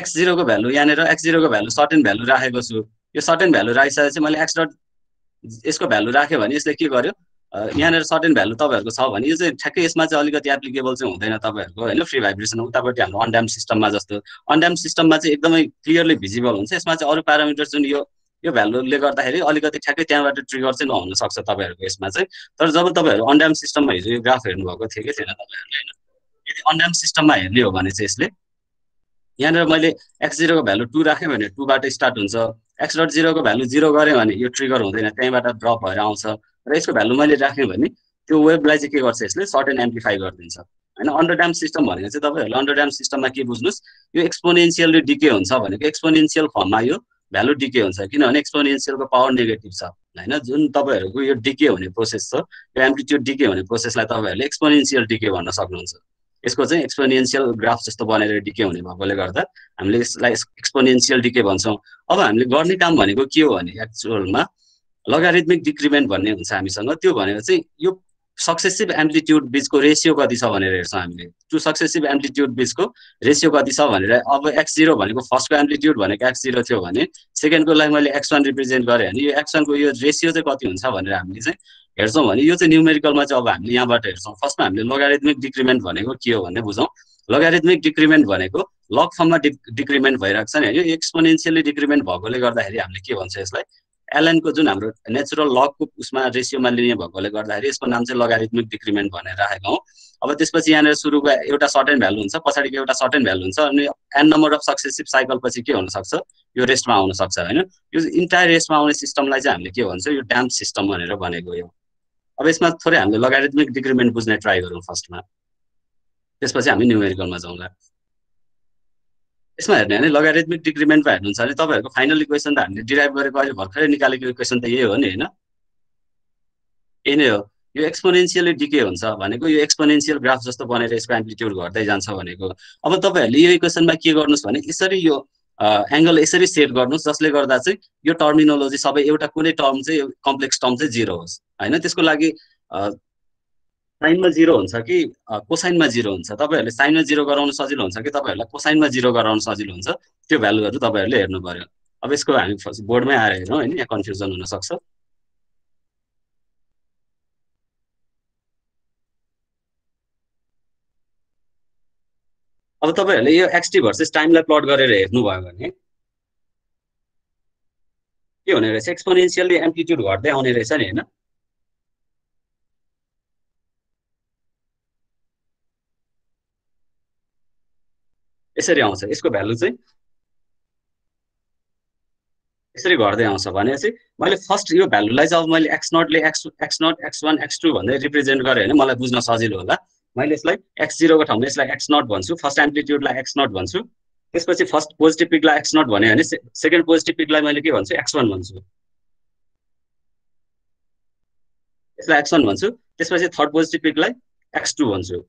Speaker 1: x0 को भ्यालु यहाँनेर x0 को भ्यालु सर्टेन भ्यालु राखेको छु यो सर्टेन भ्यालु राखिसकेपछि मैले x यसको भ्यालु राख्यो भने यसले के गर्यो यहाँनेर सर्टेन भ्यालु तपाईहरुको छ भने यो चाहिँ ठ्याक्कै यसमा चाहिँ अलिकति एप्लिकेबल चाहिँ हुँदैन तपाईहरुको हैन फ्री भाइब्रेसन उतापट्टि हाम्रो अनड्याम सिस्टममा जस्तो अनड्याम सिस्टममा चाहिँ एकदमै क्लियरली भिजिबल हुन्छ यसमा चाहिँ अरु प्यारामिटर जुन यो भ्यालुले गर्दाखेरि अलिकति ठ्याक्कै त्यहाँबाट ट्रिगर चाहिँ नहुन सक्छ तपाईहरुको यसमा चाहिँ तर जब तपाईहरु अनड्याम सिस्टममा हिजो यो ग्राफ हेर्नु भएको थियो के थिएन तपाईहरुले हैन यदि अनड्याम्प सिस्टममा हेर्ने हो भने चाहिँ यसले यहाँनिर मैले x0 को भ्यालु 2 राखेँ भने 2 बाट स्टार्ट हुन्छ, x.0 को भ्यालु 0 गरेँ भने यो ट्रिगर हुँदैन, त्यहीँबाट ड्रप भएर आउँछ। र यसको भ्यालु मैले राखेँ भने त्यो वेभलाई चाहिँ के गर्छ यसले सर्ट एन्ड एम्प्लिफाई गरिदिन्छ हैन। अन्डरड्याम्प सिस्टम भनेको चाहिँ तपाईहरुले अन्डरड्याम्प सिस्टममा के बुझ्नुस्, यो एक्सपोनेन्शियली डिके हुन्छ भनेको एक्सपोनेन्शियल फर्ममा यो भ्यालु डिके हुन्छ, किनभने एक्सपोनेन्शियलको पावर नेगेटिभ छ हैन। जुन तपाईहरुको यो डिके हुने प्रोसेस छ, यो एम्प्लिट्युड डिके हुने प्रोसेसलाई तपाईहरुले एक्सपोनेन्शियल डिके भन्न सक्नुहुन्छ। यसको चाहिँ एक्सपोनेन्शियल ग्राफ जस्तो बनेर डिके हुने भएकोले गर्दा हामीले यसलाई एक्सपोनेन्शियल डिके भन्छौँ। अब हामीले गर्ने काम भनेको के हो भने एक्चुअलमा लगारिथमिक डिक्रिमेन्ट भन्ने हुन्छ हामीसँग। त्यो भनेको चाहिँ यो सक्सेसिभ एम्प्लिट्युड बीचको रेसियो कति छ भनेर हेर्छौँ हामीले। टु सक्सेसिभ एम्प्लिट्युड बीचको रेसियो कति छ भनेर, अब x0 भनेको फर्स्टको एम्प्लिट्युड भनेको x0 थियो भने सेकेन्डको लागि मैले x1 रिप्रेजेन्ट गरेँ भने यो x1 को यो रेसियो चाहिँ कति हुन्छ भनेर हामीले चाहिँ हेर्छौँ भने यो चाहिँ न्युमेरिकलमा चाहिँ अब हामीले यहाँबाट हेर्छौँ। फर्स्टमा हामीले लोगारिथमिक डिक्रिमेन्ट भनेको के हो भन्ने बुझौँ। लोगारिथमिक डिक्रिमेन्ट भनेको लग फर्ममा डिक्रिमेन्ट भइरहेको छ नि, यो एक्सपोनेन्शियली डिक्रिमेन्ट भएकोले गर्दाखेरि हामीले के भन्छ यसलाई एलएन को जुन हाम्रो नेचुरल लगको उसमा रेसियोमा लिने भएकोले गर्दाखेरि यसको नाम चाहिँ लोगारिथमिक डिक्रिमेन्ट भनेर राखेको हौ। अब त्यसपछि यहाँनिर सुरुको एउटा सर्टेन भ्यालु हुन्छ, पछाडिको एउटा सर्टेन भ्यालु हुन्छ, अनि n number of successive cycle पछि के हुन सक्छ यो रेस्टमा आउन सक्छ हैन। यो इन्टायर रेस्टमा आउने सिस्टमलाई चाहिँ हामीले के भन्छ यो ड्याम्प सिस्टम भनेर भनेको हो। अब यसमा थोरै हामीले लोगारिथमिक डिक्रिमेन्ट बुझ्ने ट्राई गरौँ फर्स्टमा, त्यसपछि हामी न्युमेरिकलमा जाउँला। यसमा हेर्ने भने लोगारिथमिक डिक्रिमेन्टमा हेर्नुहुन्छ भने तपाईहरुको फाइनल इक्वेसन त हामीले डिराइभ गरेको अहिले भर्खरै निकालेको इक्वेसन त यही हो नि हैन, यही नै हो। यो एक्सपोनेन्शियली डिके हुन्छ भनेको यो एक्सपोनेन्शियल ग्राफ जस्तो बनेर यसको एम्प्लिट्युड घट्दै जान्छ भनेको। अब तपाईहरुले यो इक्वेसनमा के गर्नुस् भने यसरी यो एंगल यसरी सेट गर्नुस् जसले गर्दा चाहिँ यो टर्मिनोलोजी सबै एउटा कुनै टर्म चाहिँ कम्प्लेक्स टर्म चाहिँ 0 होस् हैन। त्यसको लागि साइनमा 0 हुन्छ कि कोसाइनमा 0 हुन्छ, तपाईहरुले साइनमा 0 गराउन सजिलो हुन्छ कि तपाईहरुलाई कोसाइनमा 0 गराउन सजिलो हुन्छ, त्यो भ्यालुहरु तपाईहरुले हेर्नु पर्यो। अब यसको हामी बोर्डमै आएर हेरौँ हैन, यहाँ कन्फ्युजन हुन सक्छ। अब तपाईहरुले यो xt भर्सेस टाइमलाई प्लट गरेर हेर्नु भयो भने के हुने रहेछ, एक्सपोनेन्शियली एम्प्लिट्युड घट्दै आउने रहेछ नि हैन। यसरी आउँछ, यसको भ्यालु चाहिँ यसरी घट्दै आउँछ भनेपछि मैले फर्स्ट यो भ्यालुलाई चाहिँ अब मैले x0 ले x0 x1 x2 भन्दै रिप्रेजेन्ट गरे हैन, मलाई बुझ्न सजिलो होला। मैले यसलाई x0 को ठाउँमा यसलाई x0 भन्छु, फर्स्ट एम्प्लिट्युडलाई x0 भन्छु, त्यसपछि फर्स्ट पोजिटिभ पिकलाई x0 भने सेकेन्ड पोजिटिभ पिकलाई मैले के भन्छु x1 भन्छु, यसलाई x1 भन्छु, त्यसपछि थर्ड पोजिटिभ पिकलाई x2 भन्छु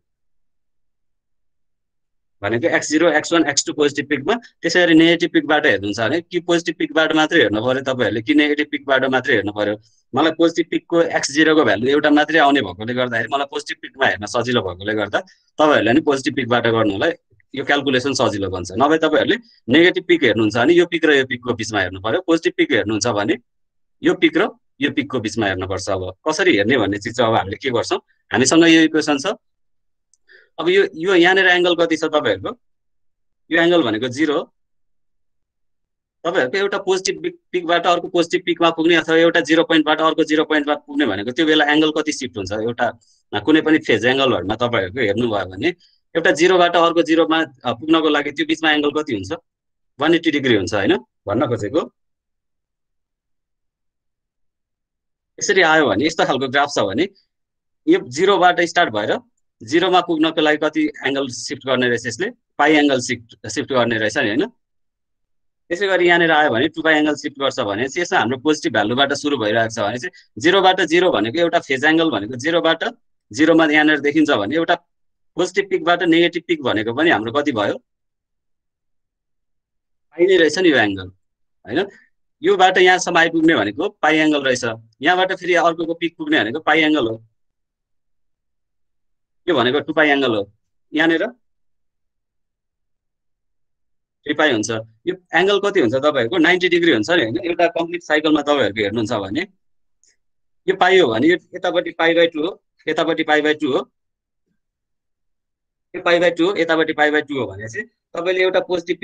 Speaker 1: भनेको x0 x1 x2 पोजिटिभ पिकमा। त्यसैगरी नेगेटिभ पिकबाट हेर्नुहुन्छ भने कि पोजिटिभ पिकबाट मात्रै हेर्नु पर्यो तपाईहरुले कि नेगेटिभ पिकबाट मात्रै हेर्नु पर्यो। मलाई पोजिटिभ पिकको x0 को भ्यालु एउटा मात्रै आउने भएकोले गर्दाखेरि मलाई पोजिटिभ पिकमा हेर्न सजिलो भएकोले गर्दा तपाईहरुले नि पोजिटिभ पिकबाट गर्नुलाई यो क्याल्कुलेसन सजिलो बन्छ। नभए तपाईहरुले नेगेटिभ पिक हेर्नुहुन्छ भने यो पिक र यो पिकको बीचमा हेर्नु पर्यो, पोजिटिभ पिक हेर्नुहुन्छ भने यो पिक र यो पिकको बीचमा हेर्नुपर्छ। अब कसरी हेर्ने भन्ने चिज चाहिँ अब हामीले के गर्छौं, हामीसँग यो इक्वेसन छ। अब यो यहाँनिर एंगल कति छ तपाईहरुको, यो एंगल भनेको 0 हो। तपाईहरुको एउटा पोजिटिभ पिकबाट अर्को पोजिटिभ पिकमा पुग्ने अथवा एउटा 0 पोइन्टबाट अर्को 0 पोइन्टमा पुग्ने भनेको त्यो बेला एंगल कति शिफ्ट हुन्छ, एउटा कुनै पनि फेज एंगलहरुमा तपाईहरुको हेर्नु भयो भने एउटा 0 बाट अर्को 0 मा पुग्नको लागि त्यो बीचमा एंगल कति हुन्छ 180 डिग्री हुन्छ हैन भन्न खोजेको। यसरी आयो भने यस्तो खालको ग्राफ छ भने यो 0 बाट स्टार्ट भएर 0 मा पुग्नको लागि कति एंगल शिफ्ट गर्ने रहेछ, यसले पाई एंगल शिफ्ट गर्ने रहेछ नि हैन। त्यसैगरी यहाँनिर आयो भने 2 पाई एंगल शिफ्ट गर्छ भने चाहिँ यसमा हाम्रो पोजिटिभ भ्यालुबाट सुरु भइरहेको छ भने चाहिँ 0 बाट 0 भनेको एउटा फेज एंगल भनेको 0 बाट 0 मा यहाँनिर देखिन्छ भने एउटा पोजिटिभ पिकबाट नेगेटिभ पिक भनेको पनि हाम्रो कति भयो पाई नै रहेछ नि यो एंगल हैन। योबाट यहाँसम्म आइपुग्ने भनेको पाई एंगल रहेछ, यहाँबाट फेरि अर्कोको पिक पुग्ने भनेको पाई एंगल हो, यो भनेको 2 पाई एंगल हो, यहाँनिर 3 पाई हुन्छ। यो एंगल कति हुन्छ तपाईहरुको 90 डिग्री हुन्छ नि हैन। एउटा कम्प्लिट साइकलमा तपाईहरुको हेर्नुहुन्छ भने यो पाई हो भने यो यतापट्टि पाई/2 हो, यतापट्टि पाई/2 हो, यो पाई/2 हो, यतापट्टि पाई/2 हो भने चाहिँ तपाईले एउटा पोजिटिभ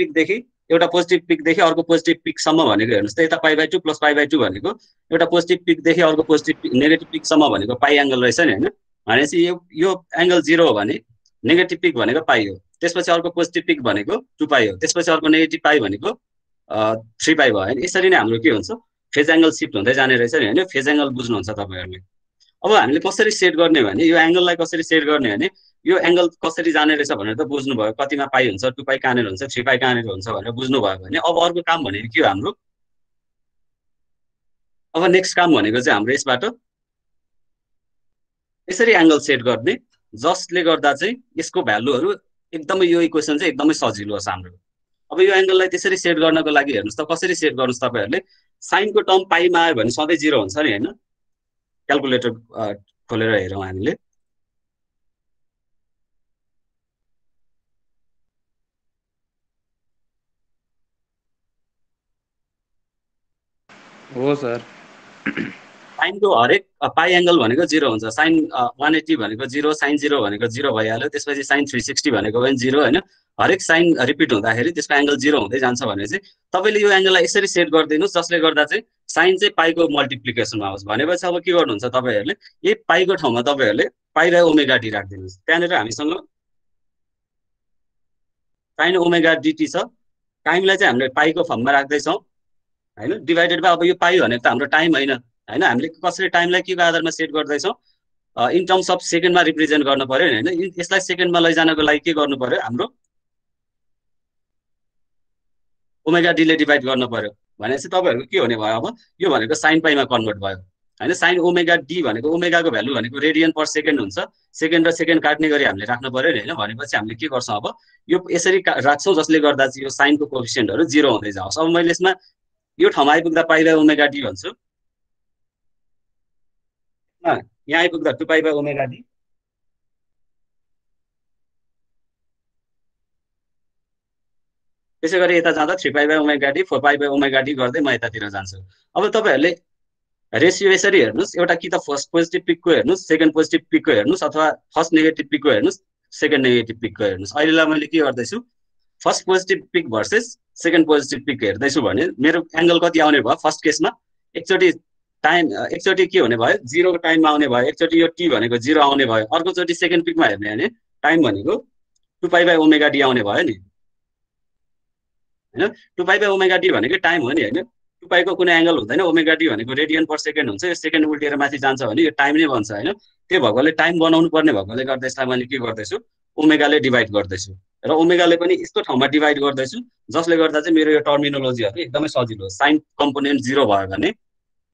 Speaker 1: पिकदेखि अर्को पोजिटिभ पिकसम्म भनेको हेर्नुस् त, यता पाई/2 प्लस पाई/2 भनेको एउटा पोजिटिभ पिकदेखि अर्को पोजिटिभ नेगेटिभ पिकसम्म भनेको पाई एंगल रहेछ नि हैन। भनेपछि यो एंगल 0 हो भने नेगेटिभ पिक भनेको पाई हो, त्यसपछि अर्को पोजिटिभ पिक भनेको 2 पाई हो, त्यसपछि अर्को नेगेटिभ पाई भनेको 3 पाई भयो हैन। यसरी नै हाम्रो के हुन्छ फेज एंगल शिफ्ट हुँदै जाने रहेछ नि हैन। फेज एंगल बुझ्नुहुन्छ तपाईहरुले। अब हामीले कसरी सेट गर्ने भने यो एंगललाई कसरी सेट गर्ने भने यो एंगल कसरी जाने रहेछ भनेर त बुझ्नु भयो, कतिमा पाई हुन्छ, 2 पाई कहाँनेर हुन्छ, 3 पाई कहाँनेर हुन्छ भनेर बुझ्नु भयो भने अब अर्को काम भनेको के हो हाम्रो, अब नेक्स्ट काम भनेको चाहिँ हाम्रो यसबाट यसरी एंगल सेट गर्ने जसले गर्दा चाहिँ यसको भ्यालुहरु एकदमै यो इक्वेसन चाहिँ एकदमै सजिलो होस् हाम्रो। अब यो एंगललाई त्यसरी सेट गर्नको लागि हेर्नुस् त कसरी सेट गर्नुस् तपाईहरुले, साइनको टर्म पाईमा आयो भने सधैँ 0 हुन्छ नि हैन। क्याल्कुलेटर खोलेर हेरौँ हामीले।
Speaker 4: हो सर।
Speaker 1: साइनको हरेक पाई एंगल भनेको 0 हुन्छ। साइन 180 भनेको 0, साइन 0 भनेको 0 भइहाल्यो। त्यसपछि साइन 360 भनेको पनि 0 हैन। हरेक साइन रिपिट हुँदाखेरि त्यसको एंगल 0 हुँदै जान्छ भने चाहिँ तपाईले यो एंगललाई यसरी सेट गरिदिनुस् जसले गर्दा चाहिँ साइन चाहिँ पाईको मल्टिप्लिकेसनमा आओस्। भनेपछि अब के गर्नुहुन्छ तपाईहरुले, यही पाईको ठाउँमा तपाईहरुले पाई बाइ ओमेगा डी राख्दिनुस्। त्यहाँनेर हामीसँग साइन ओमेगा डीटी छ। टाइमलाई चाहिँ हामीले पाईको फर्ममा राख्दै छौं हैन। डिवाइडेड बाइ अब यो पाई भनेको त हाम्रो टाइम हैन हैन। हामीले कसरी टाइमलाई के को आधारमा सेट गर्दै छौं, इन टर्म्स अफ सेकेन्डमा रिप्रेजेन्ट गर्न पर्यो हैन। यसलाई सेकेन्डमा लैजानको लागि के गर्नु पर्यो, हाम्रो ओमेगा डी ले डिवाइड गर्न पर्यो। भनेपछि तपाईहरुको के हुने भयो, अब यो भनेको साइन पाईमा कन्भर्ट भयो हैन। साइन ओमेगा डी भनेको ओमेगाको भ्यालु भनेको रेडियन पर सेकेन्ड हुन्छ। सेकेन्ड र सेकेन्ड काट्ने गरी हामीले राख्नु पर्यो नि हैन। भनेपछि हामीले के गर्छौं, अब यो यसरी राख्छौं जसले गर्दा चाहिँ यो साइनको कोएफिसिएन्टहरु 0 हुँदै जाओस्। अब मैले यसमा यो ठाउँमा आइपुग्दा पाई बाइ ओमेगा डी भन्छु, यहाँ आइपुग्दा 2 पाई बाइ ओमेगा डी, त्यसैगरी यता जाँदा 3 pi by omega d, 4 pi by omega d गर्दै म यतातिर जान्छु। अब तपाईहरुले रेशियो यसरी हेर्नुस्, एउटा कि त फर्स्ट पोजिटिभ पिकको हेर्नुस्, सेकेन्ड पोजिटिभ पिकको हेर्नुस्, अथवा फर्स्ट नेगेटिभ पिकको हेर्नुस्, सेकेन्ड नेगेटिभ पिकको हेर्नुस्। अहिलेलाई मैले के गर्दैछु, first positive peak versus second positive peak हेर्दैछु भने मेरो एंगल कति आउने भयो, फर्स्ट केसमा एकचोटी टाइम एकचोटी के हुने भयो, 0 को टाइममा आउने भयो, एकचोटी यो टी भनेको 0 आउने भयो। अर्कोचोटी सेकेन्ड पिकमा हेर्ने भने टाइम भनेको 2 पाई बाइ ओमेगा डी आउने भयो नि हैन। 2 पाई बाइ ओमेगा डी भनेको टाइम हो नि हैन। 2 पाई को कुनै एंगल हुँदैन, ओमेगा डी भनेको रेडियन पर सेकेन्ड हुन्छ। यो सेकेन्ड उल्टिएर माथि जान्छ भने यो टाइम नै बन्छ हैन। त्यो भएकोले टाइम बनाउनु पर्ने भएकोले गर्दा यसलाई मैले के गर्दैछु, ओमेगाले डिवाइड गर्दैछु र ओमेगाले पनि यस्तो ठाउँमा डिवाइड गर्दैछु जसले गर्दा चाहिँ मेरो यो टर्मिनोलोजीहरु एकदमै सजिलो। साइन कम्पोनेन्ट 0 भयो भने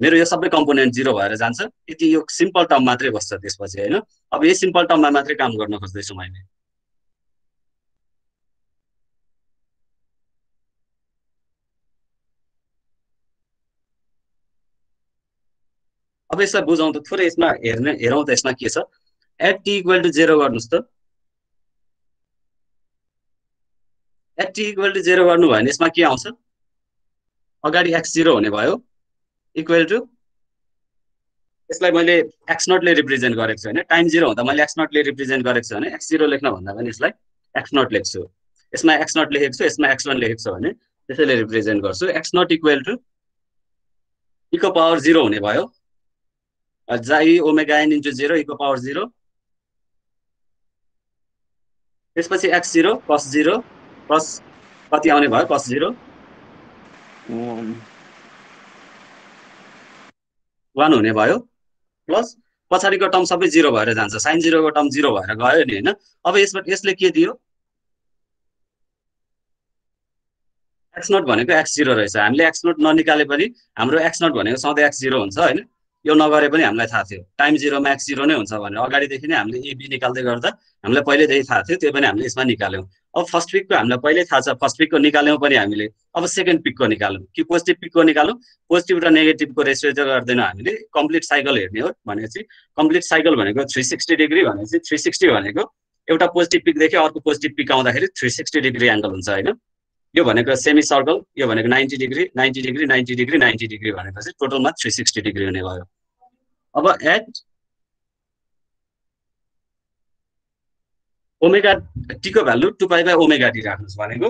Speaker 1: मेरो यो सबै कम्पोनेन्ट 0 भएर जान्छ। यति यो सिम्पल टर्म मात्रै बस्छ त्यसपछि हैन। अब यो सिम्पल टर्ममा मात्रै काम गर्न खोज्दैछु मैले। अब यसलाई बुझाउँ त थोरै, यसमा हेरौँ त यसमा के छ। एट टी इक्वल टु 0 गर्नुस् त। एट टी इक्वल टु 0 गर्नु भयो भने यसमा के आउँछ, अगाडि x0 हुने भयो इक्वल टु, यसलाई मैले x0 ले रिप्रेजेन्ट गरेको छु हैन। टाइम 0 हुँदा मैले x0 ले रिप्रेजेन्ट गरेको छु भने x0 लेख्न भन्दा पनि यसलाई x0 लेख्छु। यसमा x0 लेखेको छु, यसमा x1 लेखेको छु भने त्यसैले रिप्रेजेन्ट गर्छु। x0 इक्वल टु e को पावर 0 हुने भयो, जाई ओमेगा n इन्टु 0 e को पावर 0, त्यसपछि x0 cos 0 प्लस कति आउने भयो, cos 0 1 हुने भयो, प्लस पछाडिको टर्म सबै 0 भएर जान्छ। साइन 0 को टर्म 0 भएर गयो नि हैन। अब यसले के दियो, x0 भनेको x0 रहेछ। हामीले x0 ननिकाले पनि हाम्रो x0 भनेको सधैँ x0 हुन्छ हैन। यो नगरे पनि हामीलाई थाहा थियो टाइम 0 मा x0 नै हुन्छ भनेर। अगाडिदेखि नै हामीले ए बी निकाल्दै गर्दा हामीलाई पहिलेदेखि थाहा थियो, त्यो पनि हामीले यसमा निकाल्यौं। अब फर्स्ट पिकको हामीलाई पहिले थाहा छ, फर्स्ट पिकको निकाल्यौं पनि हामीले। अब सेकेन्ड पिकको निकालौं कि पोजिटिभ पिकको निकालौं। पोजिटिभ र नेगेटिभको रेशियो चाहिँ गर्दैन हामीले, कम्प्लिट साइकल हेर्ने हो भनेपछि कम्प्लिट साइकल भनेको 360 डिग्री भनेपछि 360 भनेको एउटा पोजिटिभ पिकदेखि अर्को पोजिटिभ पिक आउँदाखेरि 360 डिग्री एंगल हुन्छ हैन। यो भनेको सेमी सर्कल, यो भनेको 90 डिग्री 90 डिग्री 90 डिग्री 90 डिग्री भनेपछि टोटलमा 360 डिग्री हुने भयो। अब एट ओमेगा टी को value 2 pi by omega t राख्नुस् भनेको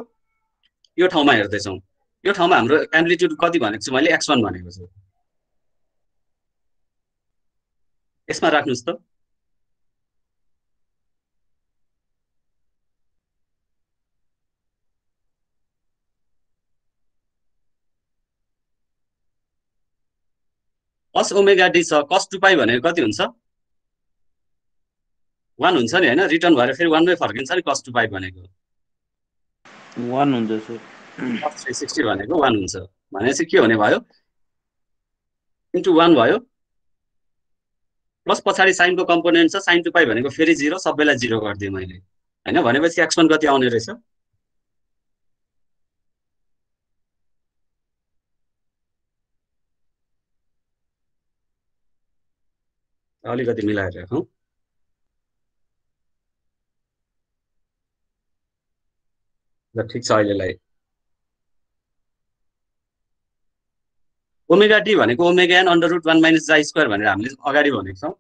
Speaker 1: यो ठाउँमा हेर्दैछौं। यो ठाउँमा हाम्रो एम्प्लिट्युड कति भनेको छु मैले, x1 भनेको छु। यसमा राख्नुस् त। प्लस ओमेगा डी छ cos 2 पाई भनेको कति हुन्छ 1 हुन्छ नि हैन रिटर्न भएर फेरि 1 मै फर्किन्छ नि cos 2 पाई भनेको
Speaker 4: 1 हुन्छ सर
Speaker 1: cos 360 भनेको 1 हुन्छ भनेपछि के हुने भयो इन्टु 1 भयो प्लस पछाडी साइनको कम्पोनेन्ट छ sin 2 पाई भनेको फेरि 0 सबैलाई 0 गरिदिए मैले हैन भनेपछि x1 कति आउने रहेछ अलिकति मिलाएर राखौं ल ठीक छ अहिलेलाई ओमेगा टी भनेको omega an under root 1 minus xi square भनेर हामीले अगाडि भनेको छौं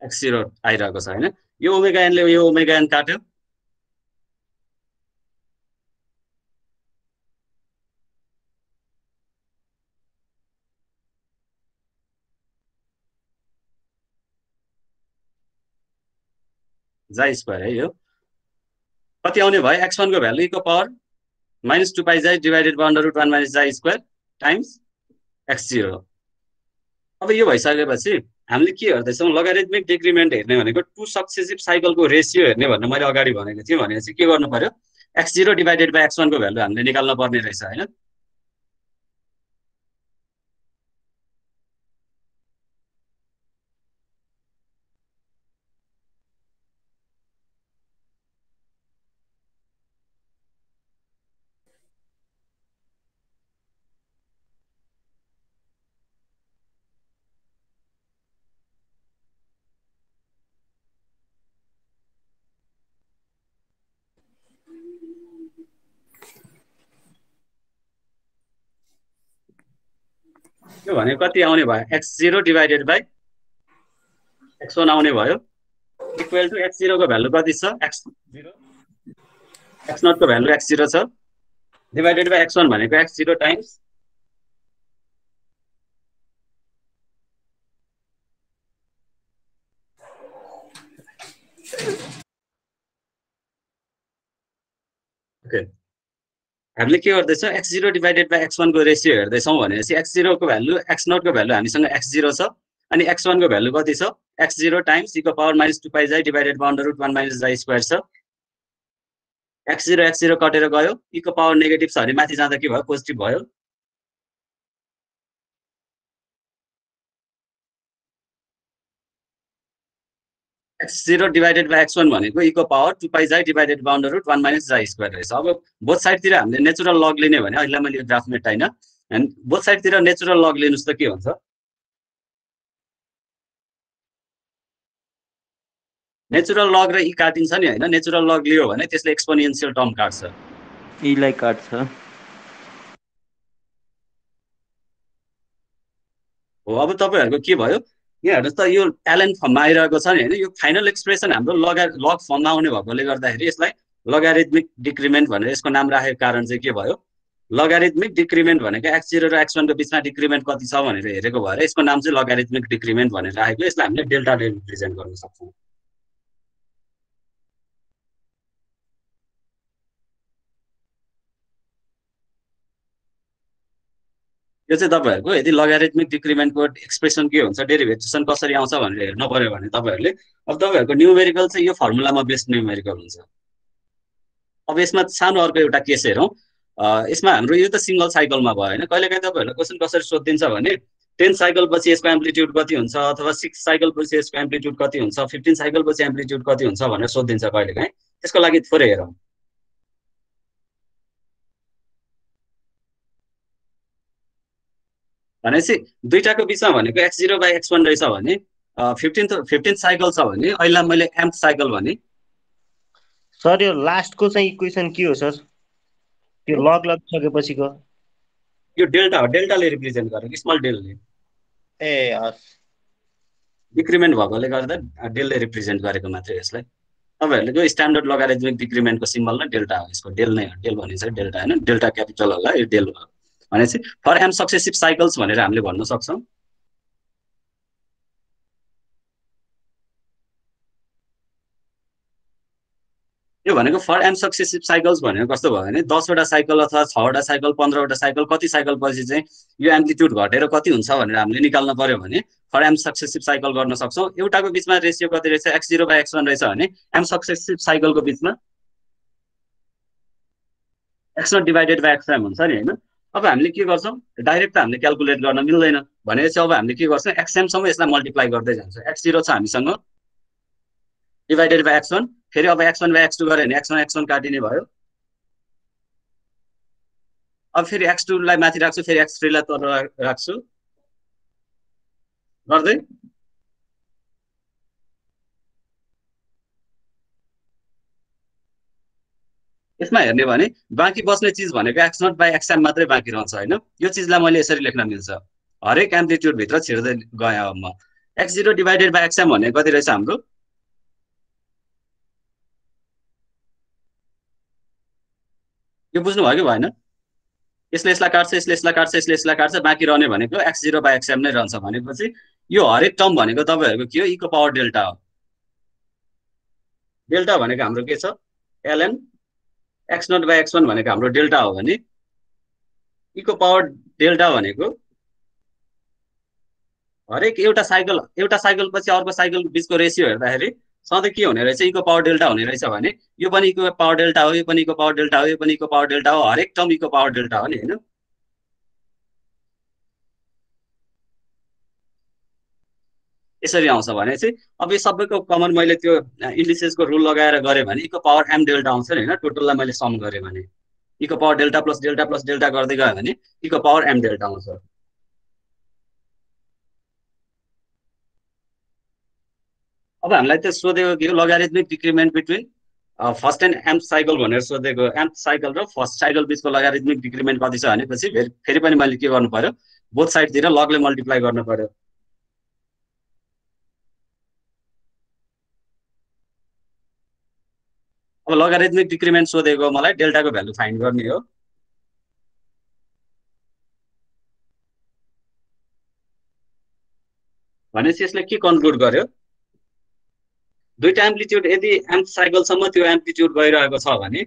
Speaker 1: x0 आइरहेको छ हैन यो ओमेगा एन ले यो ओमेगा एन काट्यो जाई स्क्वायर है यो कति आउने भयो x1 को भ्यालु को power -2 pi xi divided by under root 1 minus xi square times x0 अब यो भइसकेपछि हामीले के हेर्दैछौं लगारिथमिक डिक्रिमेन्ट हेर्ने भनेको टु सक्सेसिभ साइकलको रेशियो हेर्ने भन्ने मैले अगाडि भनेको थिएँ भनेपछि के गर्नु पर्यो x0 डिवाइडेड बाइ x1 को भ्यालु हामीले निकाल्न पर्ने रहेछ हैन यो भने कति आउने भयो x0 डिवाइडेड बाइ x1 आउने भयो इक्वल टु x0 को भ्यालु कति छ x0 x0 को भ्यालु x0 छ डिवाइडेड बाइ x1 भनेको x0 टाइम्स ओके हामीले के गर्दैछौं x0 डिवाइडेड बाइ x1 को रेशियो हेर्दैछौं भनेपछि x0 को भ्यालु x0 को भ्यालु हामीसँग x0 छ अनि x1 को भ्यालु कति छ x0 टाइम्स e को power -2 pi xi divided by under root 1 minus xi square छ x0 x0 कटेर गयो e को पावर नेगेटिभ छ भने माथि जाँदा के भयो पोजिटिभ भयो x0 डिवाइडेड बाइ x1 भनेको e को power 2 pi xi divided by under root 1 minus xi square रहेछ अब बोथ साइडतिर हामीले नेचुरल लग लिने भने अहिले मैले यो ग्राफ मेटाइन एन्ड बोथ साइडतिर नेचुरल लग लिनुस् त के हुन्छ नेचुरल लग र e काटिन्छ नि हैन नेचुरल लग लियो भने त्यसले एक्सपोनेन्शियल टर्म काट्छ
Speaker 4: e लाई काट्छ
Speaker 1: हो अब तपाईहरुको के भयो यहाँ हेर्नुस् त यो ln फर्ममा आइरहेको छ नि हैन यो फाइनल एक्सप्रेसन हाम्रो लग फर्ममा आउने भएकोले गर्दाखेरि यसलाई लगारिथमिक डिक्रिमेन्ट भनेर यसको नाम राखेको कारण चाहिँ के भयो लगारिथमिक डिक्रिमेन्ट भनेको x0 र x1 को बीचमा डिक्रिमेन्ट कति छ भनेर हेरेको भएर यसको नाम चाहिँ लगारिथमिक डिक्रिमेन्ट भनेर राखेको यसलाई हामीले डेल्टा ले रिप्रेजेन्ट गर्न सक्छौं यो चाहिँ तपाईहरुको यदि लगारिथमिक डिक्रिमेन्टको एक्सप्रेसन के हुन्छ डेरिभेसन कसरी आउँछ भनेर हेर्न पर्यो भने तपाईहरुले अब तपाईहरुको न्यूमेरिकल चाहिँ यो फर्मुलामा बेस्ड न्यूमेरिकल हुन्छ अब यसमा सानो अर्को एउटा केस हेरौं यसमा हाम्रो यो त सिंगल साइकलमा भयो हैन कहिलेकाहीँ तपाईहरुले क्वेशन कसरी सोधिन्छ भने 10 साइकल पछि यसको एम्प्लिट्युड कति हुन्छ अथवा 6 साइकल पछि यसको एम्प्लिट्युड कति हुन्छ 15 साइकल पछि एम्प्लिट्युड कति हुन्छ भनेर सोधिन्छ कहिलेकाहीँ त्यसको लागि थोरै हेरौं भनेपछि दुईटाको बीचमा भनेको x0 बाइ x1 रहेछ भने 15 साइकल छ भने अहिले मैले mth साइकल भने
Speaker 2: सर यो लास्टको चाहिँ इक्वेसन के हो सर त्यो लग सकेपछिको
Speaker 1: यो डेल्टा हो डेल्टाले रिप्रेजेन्ट गरेको स्मल डेलले
Speaker 2: ए हस्
Speaker 1: डिक्रिमेन्ट भएकोले गर्दा डेलले रिप्रेजेन्ट गरेको मात्रै यसलाई तपाईहरुले यो स्ट्यान्डर्ड लगारिथमिक डिक्रिमेन्टको सिम्बल नै डेल्टा हो यसको डेल नै हो डेल भनिन्छ डेल्टा हैन डेल्टा क्यापिटल होला यो डेल हो भनेपछि फर एम सक्सेसिभ साइकल्स भनेर हामीले भन्न सक्छौं यो भनेको फर एम सक्सेसिभ साइकल्स भनेको कस्तो भयो भने 10 वटा साइकल अथवा 6 वटा साइकल 15 वटा साइकल कति साइकल पछि चाहिँ यो एम्प्लिट्युड घटेर कति हुन्छ भनेर हामीले निकाल्न पर्यो भने फर एम सक्सेसिभ साइकल गर्न सक्छौँ। एउटाको बिचमा रेसियो कति रहेछ x0/x1 रहेछ भने एम सक्सेसिभ साइकलको बिचमा x0 डिभाइडेड बाई xm हुन्छ नि हैन। अब हामीले के गर्छौँ डाइरेक्ट त हामीले क्याल्कुलेट गर्न मिल्दैन भनेपछि अब हामीले के गर्छौँ xm सम्म यसलाई मल्टिप्लाई गर्दै जान्छौँ। x0 छ हामीसँग डिभाइडेड बाई x1 फेरि अब x1/x2 गरे भने x1 काटिने भयो। अब फेरि x2 लाई माथि राख्छु फेरि x3 लाई तल राख्छु गर्दै यसमा हेर्ने भने बाँकी बस्ने चिज भनेको x0/xm मात्रै बाँकी रहन्छ हैन। यो चिजलाई मैले यसरी लेख्न मिल्छ हरेक एम्प्लिट्युड भित्र छिर्दै गए अब म x0 डिभाइडेड बाई xm भनेको कति रहेछ हाम्रो यो बुझ्नु भयो कि भएन। यसले यसलाई काट्छ यसले यसलाई काट्छ यसले यसलाई काट्छ बाँकी रहने भनेको x0/xm नै रहन्छ भनेपछि यो हरेक टर्म भनेको तपाईहरुको के हो e को पावर डेल्टा हो। डेल्टा भनेको हाम्रो के छ ln x0/x1 भनेको हाम्रो डेल्टा हो भने e को पावर डेल्टा भनेको हरेक एउटा साइकल पछि अर्को साइकल बीचको रेशियो हेर्दाखेरि सधैँ के हुने रहेछ e को पावर डेल्टा हुने रहेछ भने यो पनि e को पावर डेल्टा हो यो पनि e को पावर डेल्टा हो यो पनि e को पावर डेल्टा हो हरेक टर्म e को पावर डेल्टा हो नि हैन। यसरी आउँछ भने चाहिँ अब यो सबैको कमन मैले त्यो इन्डिसेसको रुल लगाएर गरे भने e को पावर m डेल्टा आउँछ नि हैन। टोटललाई मैले सम गरे भने e को power delta plus delta plus delta गर्दै गयो भने e को पावर m डेल्टा आउँछ। अब हामीलाई त्यो सोधेको के हो logarithmic decrement between first and mth cycle भनेर सोधेको mth साइकल र फर्स्ट साइकल बीचको लगारिथमिक डिक्रिमेन्ट कति छ भनेपछि फेरि पनि मैले के गर्नु पर्यो बोथ साइडतिर लगले मल्टिप्लाई गर्नु पर्यो। अब लगारिथमिक डिक्रिमेन्ट सोधेको मलाई डेल्टाको भ्यालु फाइन्ड गर्ने हो। भनेपछि यसले के कन्क्लुड गर्यो दुईटा एम्प्लिट्युड यदि mth साइकलसम्म त्यो एम्प्लिट्युड गइरहेको छ भने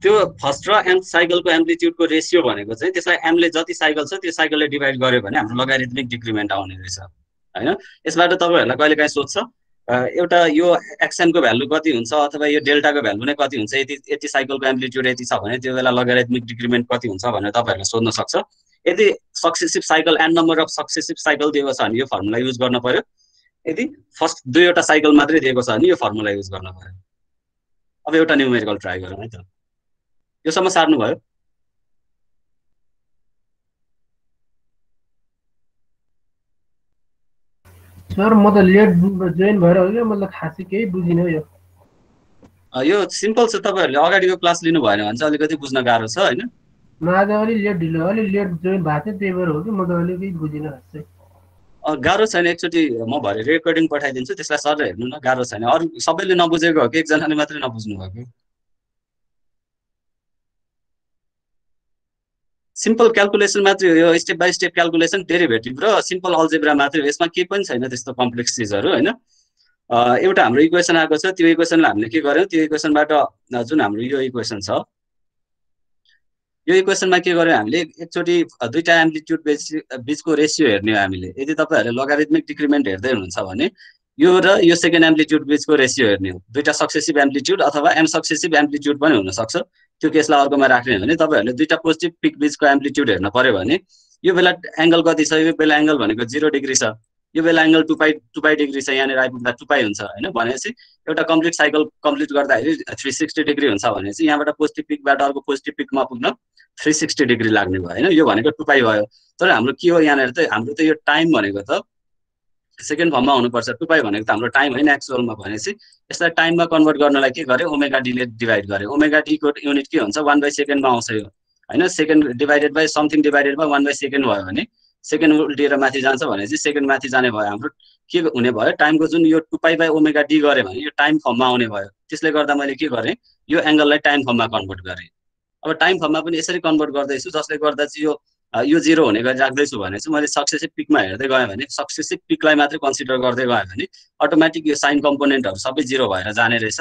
Speaker 1: त्यो फर्स्ट र mth साइकलको एम्प्लिट्युडको रेशियो भनेको चाहिँ त्यसलाई m ले जति साइकल छ त्यो साइकलले डिभाइड गर्यो भने हाम्रो लगारिथमिक डिक्रिमेन्ट आउने रहेछ हैन। यसबाट तपाईहरुलाई कहिलेकाहीँ सोध्छ एउटा यो xm को भ्यालु कति हुन्छ अथवा यो डेल्टाको भ्यालु नै कति हुन्छ यति साइकलको एम्प्लिट्युड यति छ भने त्यो बेला लगारिथमिक डिक्रिमेन्ट कति हुन्छ भनेर तपाईहरुले सोध्न सक्छ। यदि successive cycle n number of successive cycle दिएको छ भने यो फर्मुला युज गर्न पर्यो। यदि फर्स्ट दुईवटा साइकल मात्रै दिएको छ भने यो फर्मुला युज गर्न पर्यो। अब एउटा न्युमेरिकल ट्राई गरौँ है त। यो सम्म सार्नु भयो
Speaker 5: सर म त लेट जोइन भएर हो कि मतलब खासै केही बुझिन यो।
Speaker 1: यो सिम्पल छ तपाईहरुले अगाडिको क्लास लिनु भएन भने चाहिँ अलिकति बुझ्न गाह्रो छ हैन।
Speaker 5: म आज अलि लेट जोइन भएको थिएँ त्यही भएर हो कि म त अहिले केही बुझिन खासै।
Speaker 1: गाह्रो छैन एकचोटि म भरे रेकर्डिङ पठाइदिन्छु त्यसलाई सर हेर्नु न गाह्रो छैन। अरु सबैले नबुझेको हो कि एकजनाले मात्रै नबुझ्नु भएको। सिम्पल क्याल्कुलेसन मात्रै हो यो step by step calculation derivative र सिम्पल अल्जेब्रा मात्रै हो। यसमा केही पनि छैन त्यस्तो कम्प्लेक्स चिजहरु हैन। एउटा हाम्रो इक्वेसन आएको छ त्यो इक्वेसनलाई हामीले के गर्यौं त्यो इक्वेसनबाट जुन हाम्रो यो इक्वेसन छ यो इक्वेसनमा के गर्यौं हामीले एकचोटि दुईटा एम्प्लिट्युड बीचको रेशियो हेर्ने हो हामीले। यदि तपाईहरुले लगारिथमिक डिक्रिमेन्ट हेर्दै हुनुहुन्छ भने यो र यो सेकेन्ड एम्प्लिट्युड बीचको रेशियो हेर्ने हो। दुईटा सक्सेसिभ एम्प्लिट्युड अथवा m सक्सेसिभ एम्प्लिट्युड पनि हुन सक्छ त्यो केसलाई अर्कोमा राख्ने हो भने तपाईहरुले दुईटा पोजिटिभ पिक बीचको एम्प्लिट्युड हेर्न पर्यो भने यो बेला एंगल कति छ यो बेला एंगल भनेको 0 डिग्री छ यो बेला एंगल 2 पाई डिग्री छ यहाँनिर आइपुग्दा 2 पाई हुन्छ हैन। भनेपछि एउटा कम्प्लिट साइकल कम्प्लिट गर्दाखेरि 360 डिग्री हुन्छ भनेपछि यहाँबाट पोजिटिभ पिकबाट अर्को पोजिटिभ पिकमा पुग्न 360 डिग्री लाग्ने भयो हैन। यो भनेको 2 पाई भयो। तर हाम्रो के हो यहाँनिर त हाम्रो त यो टाइम भनेको त सेकेन्ड फर्ममा हुनुपर्छ। 2 पाई भनेको त हाम्रो टाइम हैन एक्चुअलमा। भनेपछि यसलाई टाइममा कन्भर्ट गर्नलाई के गरे ओमेगा डी ले डिभाइड गरे। ओमेगा डी को युनिट के हुन्छ 1/सेकेन्ड मा आउँछ यो हैन। Second divided by something divided by 1/सेकेन्ड भयो भने सेकेन्ड उल्टिएर माथि जान्छ भनेपछि सेकेन्ड माथि जाने भयो। हाम्रो के हुने भयो टाइमको जुन यो 2 पाई बाइ ओमेगा डी गरे भने यो टाइम फर्ममा आउने भयो। त्यसले गर्दा मैले के गरे यो एंगललाई टाइम फर्ममा कन्भर्ट गरे। अब टाइम फर्ममा पनि यसरी कन्भर्ट गर्दैछु जसले गर्दा चाहिँ यो 0 हुने गरी राख्दैछु भने चाहिँ मैले सक्सेसिभ पिकमा हेर्दै गएँ भने सक्सेसिभ पिकलाई मात्रै कन्सिडर गर्दै गएँ भने अटोमेटिक यो साइन कम्पोनेन्टहरु सबै 0 भएर जाने रहेछ।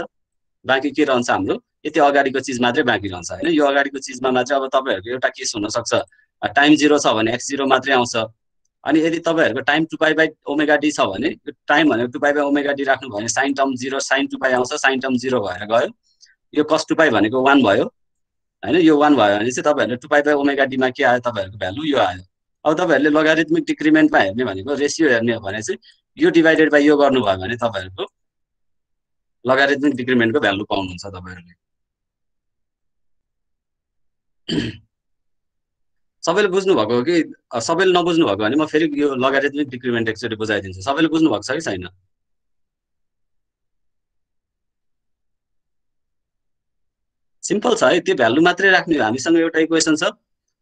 Speaker 1: बाँकी के रहन्छ हाम्रो यति अगाडिको चिज मात्रै बाँकी रहन्छ हैन। यो अगाडिको चिजमा मात्रै अब तपाईहरुको एउटा केस हुन सक्छ, टाइम 0 छ भने x0 मात्रै आउँछ। अनि यदि तपाईहरुको टाइम 2π/ω_d छ भने यो टाइम भनेको 2π/ω_d राख्नु भयो भने sin टर्म 0 sin 2π आउँछ, sin टर्म 0 भएर गयो। यो cos 2π भनेको 1 भयो हैन। यो 1 भयो भने चाहिँ तपाईहरुले 2π/ω_d मा के आयो तपाईहरुको भ्यालु यो आयो। अब तपाईहरुले लोगारिथमिक डिक्रिमेन्टमा हेर्ने भनेको रेशियो हेर्ने हो भने चाहिँ यो डिभाइडेड बाइ यो गर्नुभयो भने तपाईहरुको लोगारिथमिक डिक्रिमेन्टको भ्यालु पाउनुहुन्छ तपाईहरुले। सबैले बुझ्नु भएको हो कि सबैले नबुझ्नु भएको भने म फेरि यो लोगारिथमिक डिक्रिमेन्ट एकचोटी बुझाइदिन्छु। सबैले बुझ्नु भएको छ कि छैन? सिम्पल छ है, त्यो भ्यालु मात्रै राख्ने हो। हामीसँग एउटा इक्वेसन छ,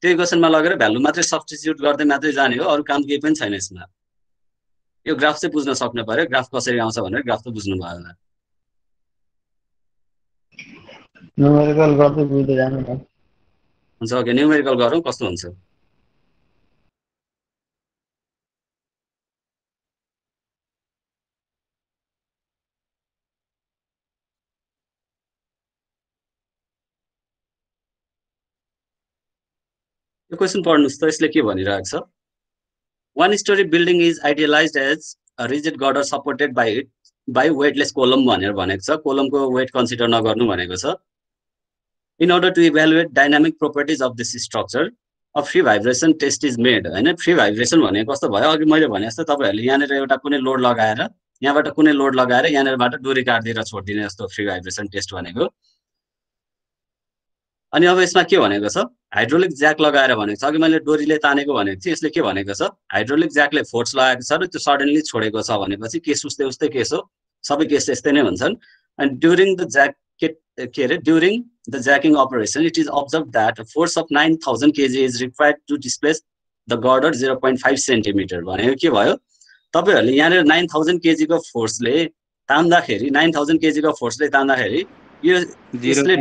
Speaker 1: त्यो इक्वेसनमा लगेर भ्यालु मात्रै सब्स्टिट्युट गर्दै मात्रै जाने हो, अरु काम केही पनि छैन यसमा। यो ग्राफ चाहिँ बुझ्न सक्नु पर्यो, ग्राफ कसरी आउँछ भनेर ग्राफ त बुझ्नु भयो होला।
Speaker 6: न्युमेरिकल गर्दै बुझ्दै जानु न।
Speaker 1: हुन्छ ओके, न्युमेरिकल गरौँ कस्तो हुन्छ। यो क्वेसन पढ्नुस् त, यसले के भनिरहेको छ? One story building is idealized as a rigid girder supported by weightless column भनेर भनेको छ। कोलमको वेट कन्सिडर नगर्नु भनेको छ। In order to evaluate dynamic properties of this structure, a free vibration test is made हैन। फ्री भाइब्रेसन भनेको कस्तो भयो? अघि मैले भने जस्तो तपाईहरुले यहाँनेर एउटा कुनै लोड लगाएर, यहाँबाट कुनै लोड लगाएर यहाँनेरबाट डोरी काट्दिएर छोड्दिने जस्तो फ्री भाइब्रेसन टेस्ट भनेको। अनि अब यसमा के भनेको छ? हाइड्रोलिक ज्याक लगाएर भनेको छ। अघि मैले डोरीले तानेको भनेको थिएँ, यसले के भनेको छ? हाइड्रोलिक ज्याकले फोर्स लगाएको छ र त्यो सडनली छोडेको छ भनेपछि केस उस्तै उस्तै केस हो, सबै केस यस्तै नै हुन्छन्। And during the jacking operation it is observed that force of 9000 kg is required to displace the girder 0.5 centimetre. भनेको के भयो? तपाईहरुले यहाँनेर 9000 kg को फोर्सले तान्दाखेरि, 9000 kg को फोर्सले तान्दाखेरि यो यसले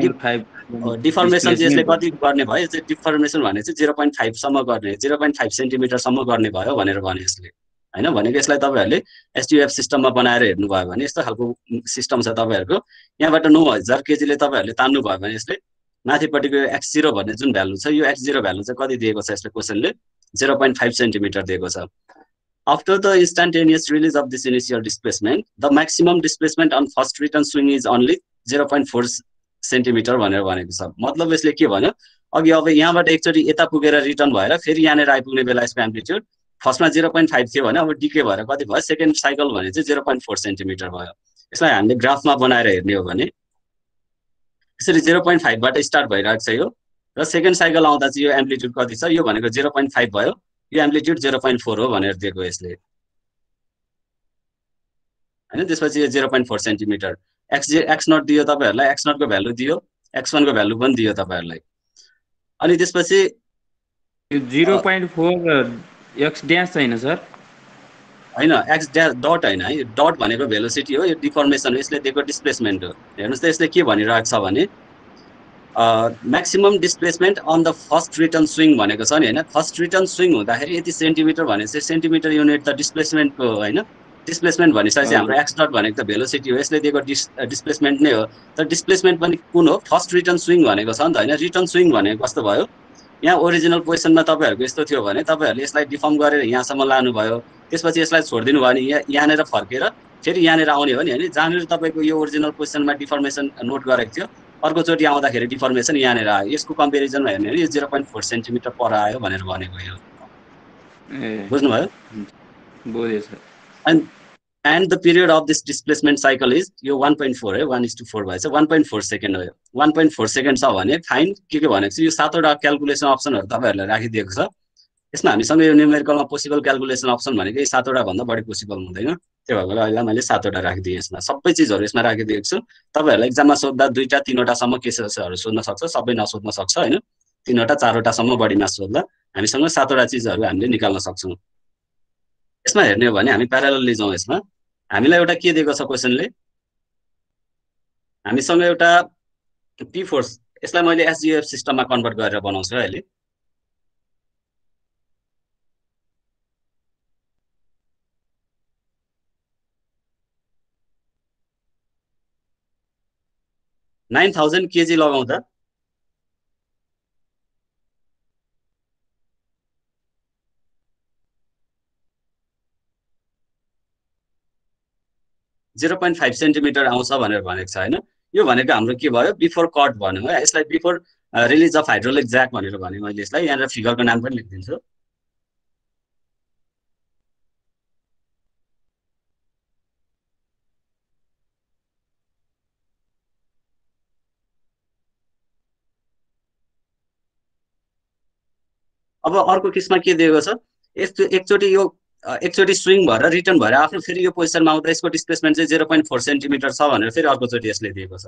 Speaker 1: डिफर्मेसन चाहिँ यसले कति गर्ने भयो? चाहिँ डिफर्मेसन भने चाहिँ 0.5 सम्म गर्ने, 0.5 सेन्टिमिटर सम्म गर्ने भयो भनेर भने यसले हैन। भनेको यसलाई तपाईहरुले एसटीएफ सिस्टममा बनाएर हेर्नु भयो भने यस्तो खालको सिस्टम छ तपाईहरुको। यहाँबाट 9000 kg ले तपाईहरुले तान्नु भयो भने यसले माथिपट्टिको x0 भन्ने जुन भ्यालु छ, यो x0 भ्यालु चाहिँ कति दिएको छ यसले क्वेशनले? 0.5 सेन्टिमिटर दिएको छ। After the instantaneous release of this initial displacement, the maximum displacement on first return swing is only 0.4 centimetre भनेर भनेको छ। मतलब यसले के भन्यो? अघि अब यहाँबाट एकचोटी यता पुगेर रिटर्न भएर फेरि यहाँनेर आइपुग्ने बेला यसको एम्प्लिट्युड फर्स्टमा 0.5 थियो भने अब डिके भएर कति भयो? सेकेन्ड साइकल भने चाहिँ 0.4 सेन्टिमिटर भयो। यसलाई हामीले ग्राफमा बनाएर हेर्ने हो भने यसरी 0.5 बाट स्टार्ट भइरहेको छ यो, र सेकेन्ड साइकल आउँदा चाहिँ यो एम्प्लिट्युड कति छ? यो भनेको 0.5 भयो, यो एम्प्लिट्युड 0.4 हो भनेर दिएको यसले हैन। त्यसपछि यो 0.4 सेन्टिमिटर x0 दियो तपाईहरुलाई, x0 को भ्यालु दियो, x1 को भ्यालु पनि दियो तपाईहरुलाई। अनि त्यसपछि
Speaker 4: यो 0.4 x ड्याश छैन सर?
Speaker 1: हैन, x डट हैन है, डट भनेको भेलोसिटी हो, यो डिफर्मेसन हो, यसले दिएको डिस्प्लेसमेन्ट हो। हेर्नुस् त यसले के भनिरहेको छ भने maximum displacement on the first return swing भनेको छ नि हैन। फर्स्ट रिटर्न स्विङ हुँदाखेरि यति सेन्टिमिटर भने चाहिँ सेन्टिमिटर युनिट त डिस्प्लेसमेन्टको हैन। डिस्प्लेसमेन्ट भनिसकेपछि हाम्रो x डट भनेको त भेलोसिटी हो, यसले दिएको डिस्प्लेसमेन्ट नै हो। तर डिस्प्लेसमेन्ट पनि कुन हो? फर्स्ट रिटर्न स्विङ भनेको छ नि त हैन। रिटर्न स्विङ भनेको कस्तो भयो? यहाँ ओरिजिनल पोजिसनमा तपाईहरुको यस्तो थियो भने तपाईहरुले यसलाई डिफर्म गरेर यहाँसम्म लानुभयो, त्यसपछि यसलाई छोड्दिनु भयो भने यहाँनेर फर्केर फेरि यहाँनेर आउने हो नि हैन। जहाँनेर तपाईको यो ओरिजिनल पोजिसनमा डिफर्मेसन नोट गरेको थियो, अर्कोचोटि आउँदाखेरि डिफर्मेसन यहाँनेर आयो। यसको कम्पेरिजनमा हेर्ने हो भने यो 0.4 सेन्टिमिटर पर आयो भनेर भनेको यो। बुझ्नुभयो?
Speaker 4: बुझेँ sir.
Speaker 1: And the period of this displacement cycle is यो 1.4 है, 1:4 भएछ, 1.4 सेकेन्ड हो यो। 1.4 सेकेन्ड छ भने फाइन्ड के भनेको छ? यो सातवटा क्याल्कुलेसन अप्सनहरु तपाईहरुलाई राखिदिएको छ। यसमा हामीसँग यो न्युमेरिकलमा पोसिबल क्याल्कुलेसन अप्सन भनेको यही 7वटा भन्दा बढी पोसिबल हुँदैन। त्यो भएर अहिले मैले 7वटा राखिदिएँ यसमा। सबै चीजहरु यसमा राखिदिएको छु। तपाईहरुलाई एक्जाममा सोध्दा 2टा 3वटा सम्म केसहरु सोध्न सक्छ, सबै नसोध्न सक्छ हैन। 3वटा 4वटा सम्म बढीमा सोध्दा हामीसँग 7वटा चीजहरु हामीले निकाल्न सक्छौं। यसमा हेर्ने हो भने हामी प्यारालल जाउँ। यसमा हामीलाई एउटा के दिएको छ क्वेशनले? हामीसँग एउटा पी फोर्स, यसलाई मैले एसजीएफ सिस्टममा कन्भर्ट गरेर बनाउँछु अहिले। 9000 केजी लगाउँदा 0.5 सेन्टिमिटर आउँछ भनेर भनेको छ हैन। यो भनेको हाम्रो के भयो, बिफोर कट भन्यो है। यसलाई before release of hydraulic jack भनेर भने मैले यसलाई यहाँ फिगरको नाम पनि लेखिदिन्छु। अब अर्को केसमा के दिएको छ, एकचोटि यो एकचोटि स्विङ भएर रिटर्न भएर आफ्नो फेरि यो पोजिसनमा आउँदा यसको डिस्प्लेसमेन्ट चाहिँ 0.4 सेन्टिमिटर छ भनेर फेरि अर्कोचोटि यसले दिएको छ।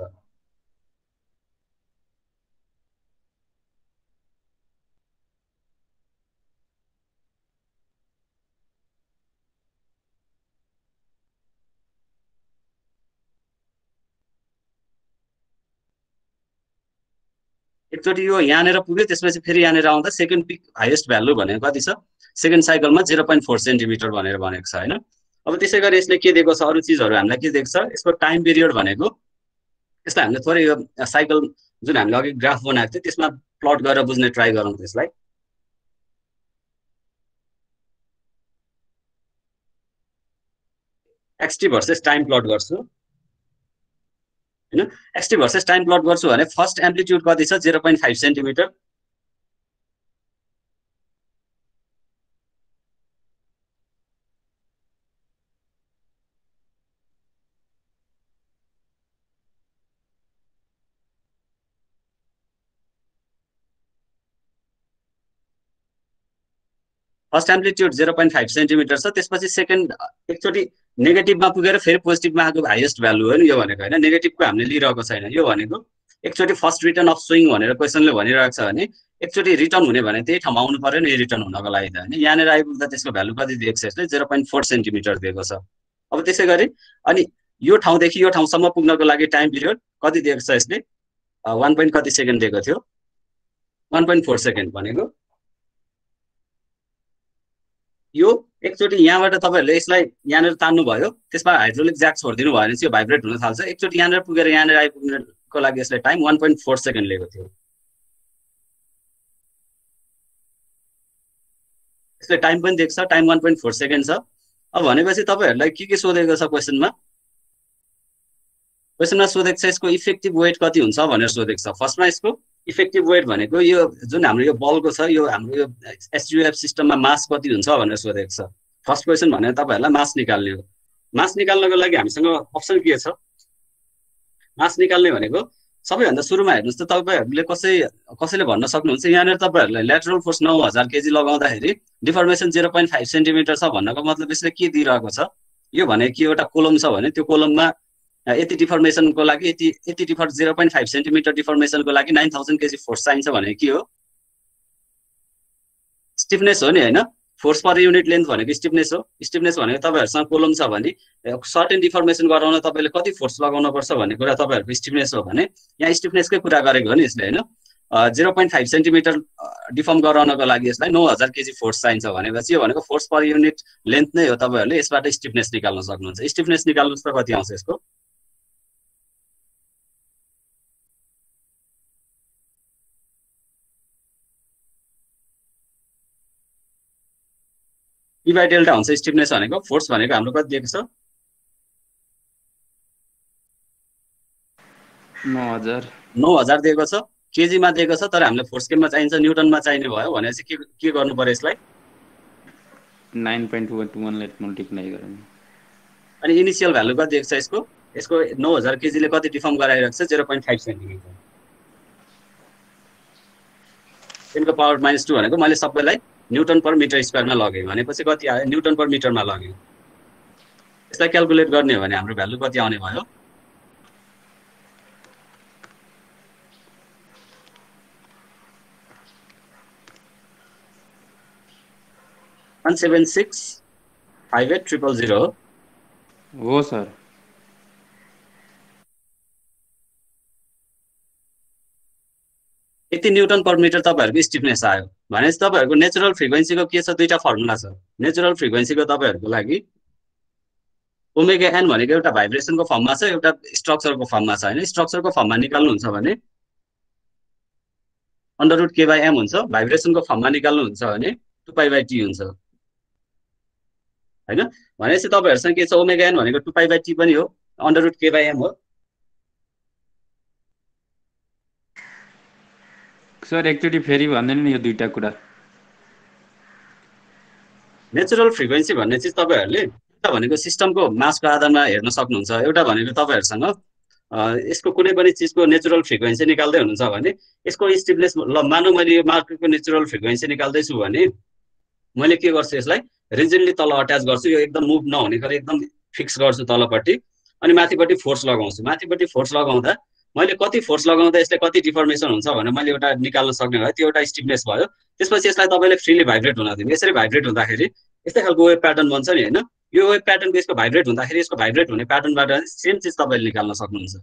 Speaker 1: एकचोटि यो यहाँनिर पुग्यो, त्यसपछि फेरि यहाँनिर आउँदा सेकेन्ड पिक हाइएस्ट भ्यालु भनेको कति छ, सेकेन्ड साइकलमा 0.4 सेन्टिमिटर भनेर भनेको छ हैन। अब त्यसै गरी यसले के दिएको छ, अरू चिजहरू हामीलाई के दिएको छ, यसको टाइम पिरियड भनेको यसलाई हामीले थोरै यो साइकल जुन हामीले अघि ग्राफ बनाएको थियो त्यसमा प्लट गरेर बुझ्ने ट्राई गरौँ। त्यसलाई एक्सटी भर्सेस टाइम प्लट गर्छु हैन। एक्सटी भर्सेस टाइम प्लट गर्छु भने फर्स्ट एम्प्लिट्युड कति छ, 0.5 सेन्टिमिटर। फर्स्ट एम्प्लिट्युड 0.5 सेन्टिमिटर छ। त्यसपछि सेकेन्ड एकचोटि नेगेटिभमा पुगेर फेरि पोजिटिभमा आएको हाइएस्ट भ्यालु हो नि यो भनेको हैन। नेगेटिभको हामीले लिइरहेको छैन। यो भनेको एकचोटि फर्स्ट रिटर्न अफ स्विङ भनेर क्वेसनले भनिरहेको छ भने एकचोटि रिटर्न हुने भने त्यही ठाउँमा आउनु पर्यो नि रिटर्न हुनको लागि त हैन। यहाँनिर आइपुग्दा त्यसको भ्यालु कति दिएको छ, यसले 0.4 सेन्टिमिटर दिएको छ। अब त्यसै गरी अनि यो ठाउँदेखि यो ठाउँसम्म पुग्नको लागि टाइम पिरियड कति दिएको छ, यसले 1. कति सेकेन्ड दिएको थियो, 1.4 सेकेन्ड भनेको यो एकचोटि यहाँबाट तपाईहरुले यसलाई यहाँनिर तान्नु भयो, त्यसमा हाइड्रोलिक ज्याक छोडिदिनु भयो भने चाहिँ यो भाइब्रेट हुन थाल्छ। एकचोटि यहाँनिर पुगेर यहाँनिर आइपुग्नको लागि यसले टाइम 1.4 सेकेन्ड लिएको थियो। यसले टाइम पनि दिएको छ, टाइम 1.4 सेकेन्ड छ। अब भनेपछि तपाईहरुलाई के सोधेको छ क्वेसनमा, सोधेको छ यसको इफेक्टिभ वेट कति हुन्छ भनेर सोधेको छ। फर्स्टमा यसको इफेक्टिभ वेट भनेको यो जुन हाम्रो यो बलको छ, यो हाम्रो यो एसजीएफ सिस्टममा मास कति हुन्छ भनेर सोधेको छ। फर्स्ट क्वेसन भनेर तपाईहरुलाई मास निकाल्ने हो। मास निकाल्नको लागि हामीसँग अप्सन के छ, मास निकाल्ने भनेको सबैभन्दा सुरुमा हेर्नुस् त तपाईहरुले कसैले भन्न सक्नुहुन्छ यहाँनिर तपाईहरुलाई ल्याटरल फोर्स 9000 केजी लगाउँदाखेरि डिफर्मेसन 0.5 सेन्टिमिटर छ भन्नको मतलब यसले के दिइरहेको छ, यो भने कि एउटा कोलम छ भने त्यो कोलममा यति डिफर्मेसनको लागि यति 0.5 सेन्टिमिटर डिफर्मेसनको लागि 9000 केजी फोर्स चाहिन्छ भने के हो, स्टिफनेस हो नि हैन। फोर्स पर युनिट लेन्थ भनेको स्टिफनेस हो। स्टिफनेस भनेको तपाईहरुसँग कोलम छ भने सर्टेन डिफर्मेसन गराउन तपाईले कति फोर्स लगाउन पर्छ भन्ने कुरा तपाईहरुको स्टिफनेस हो भने यहाँ स्टिफनेसकै कुरा गरेको हो नि यसले हैन। 0.5 सेन्टिमिटर डिफर्म गराउनको लागि यसलाई 9000 केजी फोर्स चाहिन्छ भनेपछि यो भनेको फोर्स पर युनिट लेन्थ नै हो। तपाईहरुले यसबाट स्टिफनेस निकाल्न सक्नुहुन्छ। स्टिफनेस निकाल्नुस् त कति आउँछ यसको, E बाइ डेल्टा हुन्छ स्टिफनेस भनेको। फोर्स भनेको हाम्रो कति दिएको छ, 9000 दिएको छ, केजीमा दिएको छ। तर हामीले फोर्स केमा चाहिन्छ, न्युटनमा चाहिने भयो भनेपछि के गर्नु पर्यो, यसलाई
Speaker 4: 9.21 ले मल्टिप्लाई गरौँ।
Speaker 1: अनि इनिशियल भ्यालु कति दिएको छ यसको 9000 केजीले कति डिफर्म गराइरहेको छ, 0.5 सेन्टिमिटर। 10 को पावर -2 भनेको मैले सबैलाई न्युटन पर मिटर स्क्वायरमा लगेँ भनेपछि कति आयो, न्युटन पर मिटरमा लग्यो। यसलाई क्याल्कुलेट गर्ने हो भने हाम्रो भ्यालु कति आउने भयो, 1765800
Speaker 4: हो सर।
Speaker 1: यति न्युटन पर मिटर तपाईहरुको स्टिफनेस आयो भनेपछि तपाईहरुको नेचुरल फ्रिक्वेन्सीको के छ, दुईटा फर्मुला छ। नेचुरल फ्रिक्वेन्सीको तपाईहरुको लागि ओमेगा एन भनेको एउटा भाइब्रेसनको फर्ममा छ, एउटा स्ट्रक्चरको फर्ममा छ हैन। स्ट्रक्चरको फर्ममा निकाल्नुहुन्छ भने √k/m हुन्छ, भाइब्रेसनको फर्ममा निकाल्नुहुन्छ भने 2π/t हुन्छ हैन। भनेपछि तपाईहरुसँग के छ, ओमेगा एन भनेको 2π/t पनि हो, √k/m हो।
Speaker 4: सर एकचोटि फेरि भन्दैन नि यो दुईटा कुरा।
Speaker 1: नेचुरल फ्रिक्वेन्सी भन्ने चाहिँ तपाईहरुले एउटा भनेको सिस्टमको मासको आधारमा हेर्न सक्नुहुन्छ, एउटा भनेको तपाईहरुसँग यसको कुनै पनि चिजको नेचुरल फ्रिक्वेन्सी निकाल्दै हुनुहुन्छ भने यसको स्टिफनेस, ल मानौ मैले यो मार्करको नेचुरल फ्रिक्वेन्सी निकाल्दै छु भने मैले के गर्छु, यसलाई रिजिडली तल अट्याच गर्छु, यो एकदम मुभ नहुने गरी एकदम फिक्स गर्छु तलपट्टि, अनि माथिपट्टि फोर्स लगाउँछु। माथिपट्टि फोर्स लगाउँदा मैले कति फोर्स लगाउँदा यसले कति डिफर्मेसन हुन्छ भनेर मैले एउटा निकाल्न सक्ने भए त्यो एउटा स्टिफनेस भयो। त्यसपछि यसलाई तपाईले फ्रीली भाइब्रेट हुन दिनु। यसरी भाइब्रेट हुँदाखेरि यस्तै खालको वेभ प्याटर्न बन्छ नि हैन। यो वेभ प्याटर्नको यसको भाइब्रेट हुँदाखेरि यसको भाइब्रेट हुने प्याटर्नबाट सेम चिज तपाईले निकाल्न सक्नुहुन्छ।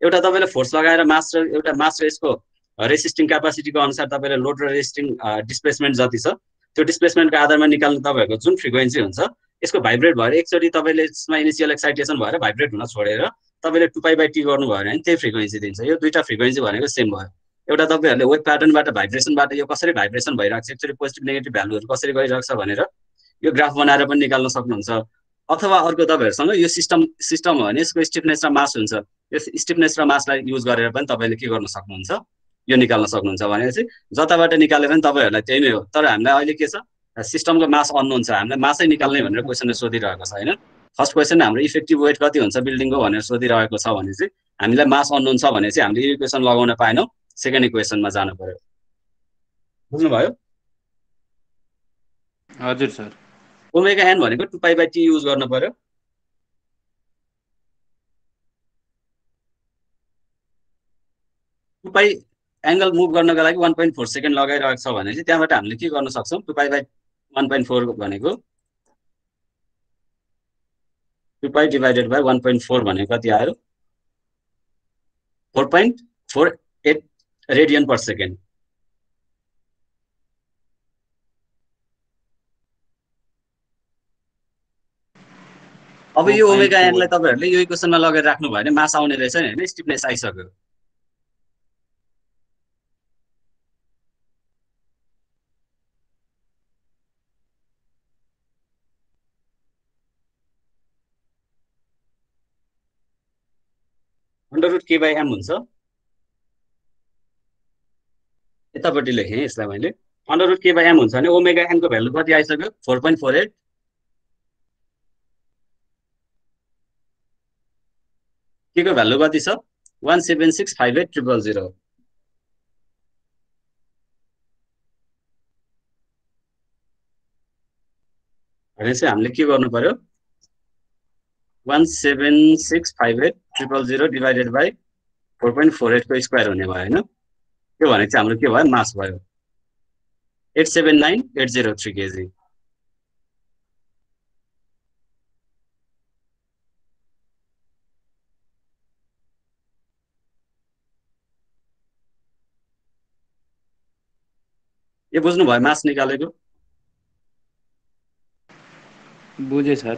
Speaker 1: एउटा तपाईले फोर्स लगाएर मास र एउटा मास र यसको रेसिस्टिङ क्यापासिटीको अनुसार तपाईले लोड र रेसिस्टिङ डिस्प्लेसमेन्ट जति छ त्यो डिस्प्लेसमेन्टको आधारमा निकाल्नु तपाईहरुको जुन फ्रिक्वेन्सी हुन्छ यसको भाइब्रेट भएर एकचोटी तपाईले यसमा इनिशियल एक्साइटेसन भएर भाइब्रेट हुन छोडेर तपाईले 2π/t गर्नुभयो भने त्यही फ्रिक्वेन्सी दिन्छ। यो दुईटा फ्रिक्वेन्सी भनेको सेम भयो। एउटा तपाईहरुले वेभ प्याटर्नबाट भाइब्रेसनबाट यो कसरी भाइब्रेसन भइराख्छ, एक्चुअली पोजिटिभ नेगेटिभ भ्यालुहरु कसरी गइराख्छ भनेर यो ग्राफ बनाएर पनि निकाल्न सक्नुहुन्छ। अथवा अर्को तपाईहरुसँग यो सिस्टम हो भने यसको स्टिफनेस र मास हुन्छ, यस स्टिफनेस र मासलाई युज गरेर पनि तपाईले के गर्न सक्नुहुन्छ, यो निकाल्न सक्नुहुन्छ। भनेपछि जताबाट निकाले पनि तपाईहरुलाई त्यही नै हो। तर हामीलाई अहिले के छ, सिस्टमको मास अननोन छ, हामीलाई मासै निकाल्ने भनेर क्वेशनले सोधिरहेको छ हैन। फर्स्ट क्वेशन हाम्रो इफेक्टिभ वेट कति हुन्छ बिल्डिङको भनेर सोधिरहेको छ भने चाहिँ हामीलाई मास अननोन छ भने चाहिँ हामीले यो इक्वेसन लगाउन पाएनौं, सेकेन्ड इक्वेसनमा जानु पर्यो। बुझ्नुभयो?
Speaker 4: हजुर सर।
Speaker 1: ओमेगा एन भनेको 2π/t युज गर्न पर्यो। एंगल मुभ गर्नको लागि 1.4 सेकेन्ड लगाइरहेको छ भने चाहिँ त्यहाँबाट हामीले के गर्न सक्छौं, 2π/1.4 भनेको 2π/1.4 भनेको कति आयो, 4.48 रेडियन पर सेकेन्ड। अब यो ओमेगा एनलाई तपाईहरुले यो इक्वेसनमा लगाएर राख्नु भयो भने मास आउने रहेछ नि हैन, स्टिफनेस आइसक्यो। √k/m हुन्छ। यतापट्टि लेखेँ यसलाई मैले, √k/m हुन्छ भने ओमेगा एन को भ्यालु कति आइसक्यो, 4.48। के को भ्यालु कति छ, 17658,000। भनेपछि हामीले के गर्नु पर्यो, 17658,000 डिभाइडेड बाइ 4.48 को स्क्वायर हुने भयो हैन। त्यो भनेको चाहिँ हाम्रो के भयो, मास भयो 879803 केजी। यो बुझ्नु भयो मास निकालेको?
Speaker 4: बुझे सर।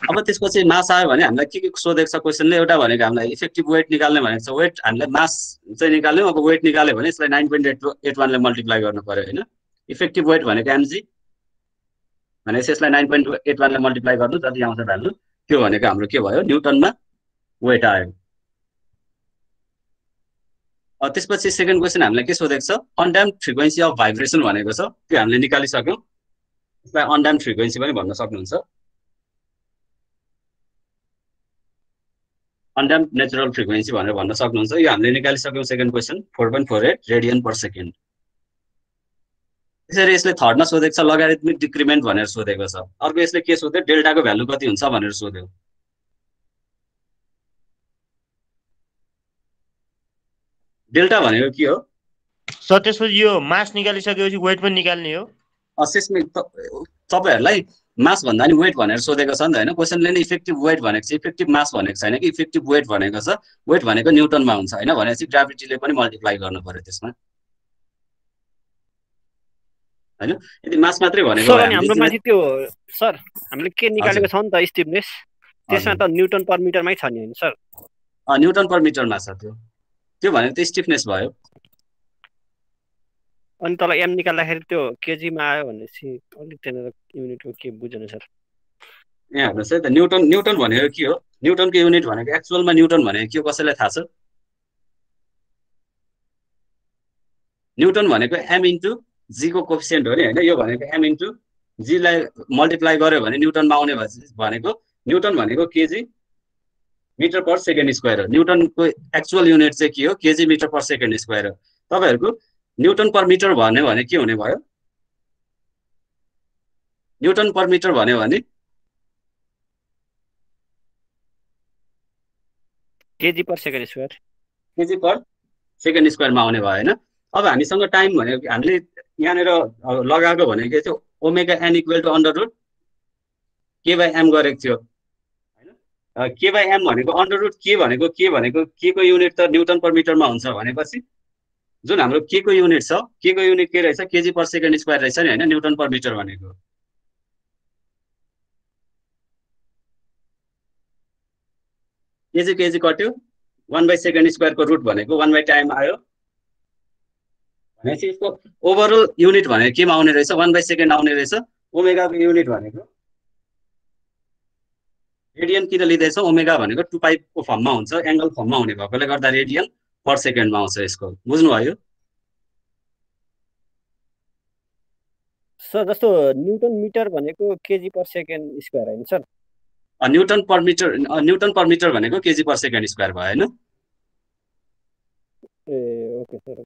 Speaker 1: अब त्यसपछि मास आयो भने हामीलाई के सोधेको छ क्वेशनले, एउटा भनेको हामीलाई इफेक्टिभ वेट निकाल्ने भनेको छ। वेट हामीलाई मास चाहिँ निकाल्यौं, अब वेट निकाल्यो भने यसलाई 9.81 ले मल्टिप्लाई गर्नु पर्यो हैन। इफेक्टिभ वेट भनेको mg भनेपछि यसलाई 9.81 ले मल्टिप्लाई गर्नु जति आउँछ भ्यालु, त्यो भनेको हाम्रो के भयो, न्युटनमा वेट आयो। त्यसपछि सेकेन्ड क्वेशन हामीलाई के सोधेको छ, अनड्याम्ड फ्रिक्वेन्सी अफ भाइब्रेसन भनेको छ, त्यो हामीले निकालिसक्यौं। यसलाई अनड्याम्ड फ्रिक्वेन्सी पनि भन्न सक्नुहुन्छ, अनड्याम्ड नेचुरल फ्रिक्वेन्सी भनेर भन्न सक्नुहुन्छ। यो हामीले निकालिसक्यौं second question, 4.48 radian per second. त्यसरी यसले थर्डमा सोधेको छ लगारिथमिक डिक्रिमेन्ट भनेर सोधेको छ। अर्को यसले के सोध्यो, डेल्टाको भ्यालु कति हुन्छ भनेर सोध्यो। डेल्टा भनेको के हो
Speaker 2: सर? त्यसपछि यो मास निकालिसकेपछि वेट पनि निकाल्ने हो।
Speaker 1: असेसमेन्ट तपाईहरुलाई मास भन्दा नि वेट भनेर सोधेको छ नि त हैन। क्वेशनले नि इफेक्टिभ वेट भनेको चाहिँ इफेक्टिभ मास भनेको छैन कि इफेक्टिभ वेट भनेको छ। वेट भनेको न्युटनमा हुन्छ हैन, भनेपछि ग्राभिटीले पनि मल्टिप्लाई गर्नु पर्यो त्यसमा हैन। यदि मास मात्रै भनेको
Speaker 7: सर अनि हाम्रो माथि त्यो सर हामीले के निकालेको छ नि त स्टिफनेस, त्यसमा त न्युटन पर मिटरमै छ नि हैन सर?
Speaker 1: न्युटन पर मिटरमा छ त्यो भनेको त्यो स्टिफनेस भयो।
Speaker 7: अनि तल एम निकाल्दाखेरि त्यो केजीमा आयो भनेपछि अलिक त्यहाँनिर युनिटको के बुझेन सर।
Speaker 1: यहाँ हेर्नुहोस् है त, न्युटन भनेको के हो? न्युटनको युनिट भनेको एक्चुअलमा न्युटन भनेको के हो कसैलाई थाहा छ? न्युटन भनेको एम इन्टु जीको कोफिसियन्ट हो नि होइन? यो भनेको एम इन्टु जीलाई मल्टिप्लाई गर्यो भने न्युटनमा आउने भनेको न्युटन भनेको kg metre per second square हो। न्युटनको एक्चुअल युनिट चाहिँ के हो? Kg metre per second square हो। तपाईँहरूको न्युटन पर मिटर भन्यो भने के हुने भयो? न्युटन पर मिटर भन्यो भने
Speaker 7: kg per second square,
Speaker 1: kg per second स्क्वायरमा आउने भयो होइन? अब हामीसँग टाइम भनेको हामीले यहाँनिर लगाएको भनेको थियो omega n equal to under root k by m गरेको थियो होइन? के बाई एम भनेको अन्डर रुट के भनेको के को युनिट त न्युटन पर मिटरमा हुन्छ भनेपछि जुन हाम्रो के को युनिट छ, के को युनिट के रहेछ? केजी पर सेकेन्ड स्क्वायर रहेछ नि होइन? न्युटन पर मिटर भनेको केजी कट्यो 1/सेकेन्ड स्क्वायरको रुट भनेको 1/टाइम आयो भनेपछि यसको ओभरअल युनिट भनेको केमा आउने रहेछ? 1/सेकेन्ड आउने रहेछ। ओमेगाको युनिट भनेको रेडियन किन लिँदैछ? ओमेगा भनेको 2π को फर्ममा हुन्छ, एङ्गल फर्ममा हुने भएकोले गर्दा रेडियन पर सेकेन्डमा आउँछ। यसको बुझ्नुभयो?
Speaker 7: सर जस्तो न्युटन मिटर भनेको केजी पर सेकेन्ड स्क्वायर हैन सर?
Speaker 1: न्युटन पर मिटर भनेको केजी पर सेकेन्ड स्क्वायर भयो होइन?
Speaker 7: ए ओके सर।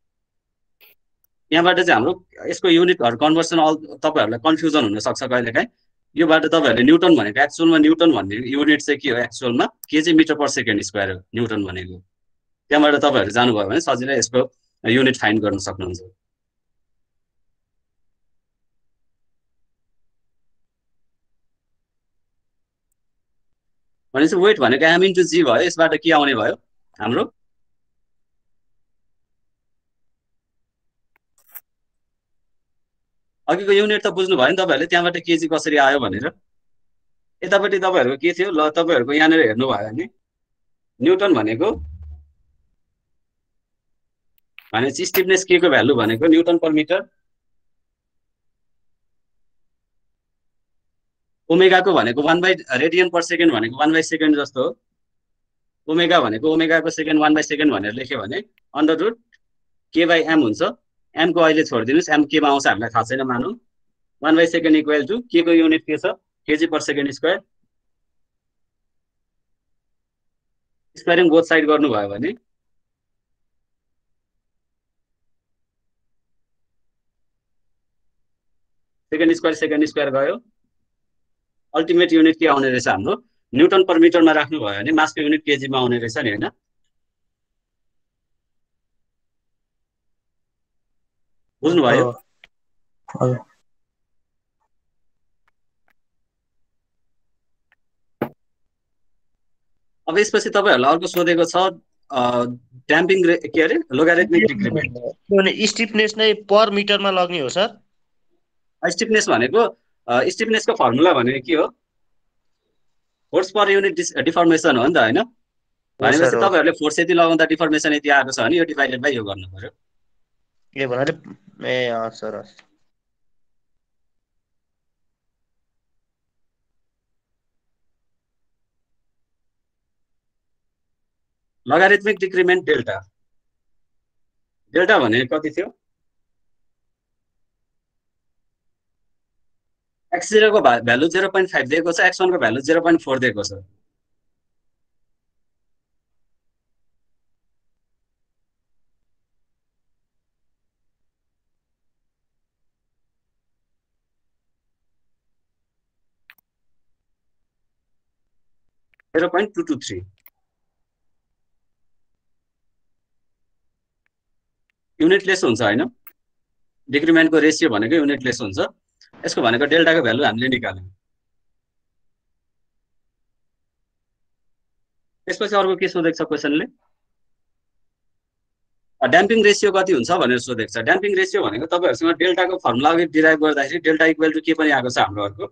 Speaker 1: यहाँबाट चाहिँ हाम्रो यसको युनिटहरु कन्भर्सन तपाईहरुलाई कन्फ्युजन हुन सक्छ कहिलेकाहीँ। योबाट तपाईहरुले न्युटन भनेको एक्चुअलमा न्युटन भन्ने युनिट चाहिँ के हो? एक्चुअलमा kg metre per second square हो न्युटन भनेको। त्यहाँबाट तपाईहरु जानुभयो भने सजिलै यसको युनिट फाइन्ड गर्न सक्नुहुन्छ। भनेपछि वेट भनेको एम इन्टु जी भयो। यसबाट के आउने भयो हाम्रो? अघिको युनिट त बुझ्नु भयो नि तपाईहरुले, त्यहाँबाट केजी कसरी आयो भनेर। यतापट्टि तपाईहरुको के थियो? ल तपाईहरुको यहाँनिर हेर्नु भयो भने न्युटन भनेको भनेपछि स्टिफनेस के को भ्यालु भनेको न्युटन पर मिटर, ओमेगाको भनेको 1/रेडियन पर सेकेन्ड भनेको 1/सेकेन्ड जस्तो हो। ओमेगा भनेको ओमेगाको सेकेन्ड 1/सेकेन्ड भनेर लेख्यो भने under root k by am हुन्छ। एम को अहिले छोडिदिनुस्, एम केमा आउँछ हामीलाई थाहा छैन मानौँ। 1/सेकेन्ड इक्वल टु के को युनिट के छ? KG per second square. Squaring both side गर्नुभयो भने सेकेन्ड स्क्वायर गयो। अल्टिमेट युनिट के आउने रहेछ हाम्रो? न्युटन पर मिटरमा राख्नु भयो भने मासको युनिट केजीमा आउने रहेछ नि हैन? बुझ्नुभयो? अब यसपछि तपाईहरुलाई अर्को सोधेको छ ड्याम्पिङ के अरे लोगारिथमिक डिक्रिमेन्ट।
Speaker 2: भने स्टिफनेस नै पर मिटरमा लग्ने हो सर?
Speaker 1: स्टिफनेस भनेको स्टिफनेसको फर्मुला भनेको के हो? फोर्स पर युनिट डिफर्मेसन हो नि त हैन? भनेपछि तपाईहरुले फोर्स यति लगाउँदा डिफर्मेसन यति आएको छ भने यो डिभाइडेड बाइ यो गर्नु पर्यो।
Speaker 2: ए भन्नाले ए सर
Speaker 1: लोगारिथमिक डिक्रिमेन्ट डेल्टा। डेल्टा भनेको कति थियो? x0 को भ्यालु 0.5 दिएको छ, x1 को भ्यालु 0.4 दिएको छ। युनिटलेस हुन्छ हैन? डिक्रिमेन्टको रेशियो भनेको युनिटलेस हुन्छ। यसको भनेको डेल्टाको भ्यालु हामीले निकाल्यौं। त्यसपछि अर्को के सोधेको छ क्वेशनले? ड्याम्पिङ रेशियो कति हुन्छ भनेर सोधेको छ। ड्याम्पिङ रेशियो भनेको तपाईहरुसँग डेल्टाको फर्मुला अघि डिराइभ गर्दाखेरि डेल्टा इक्वल टु के पनि आएको छ हाम्रो अर्को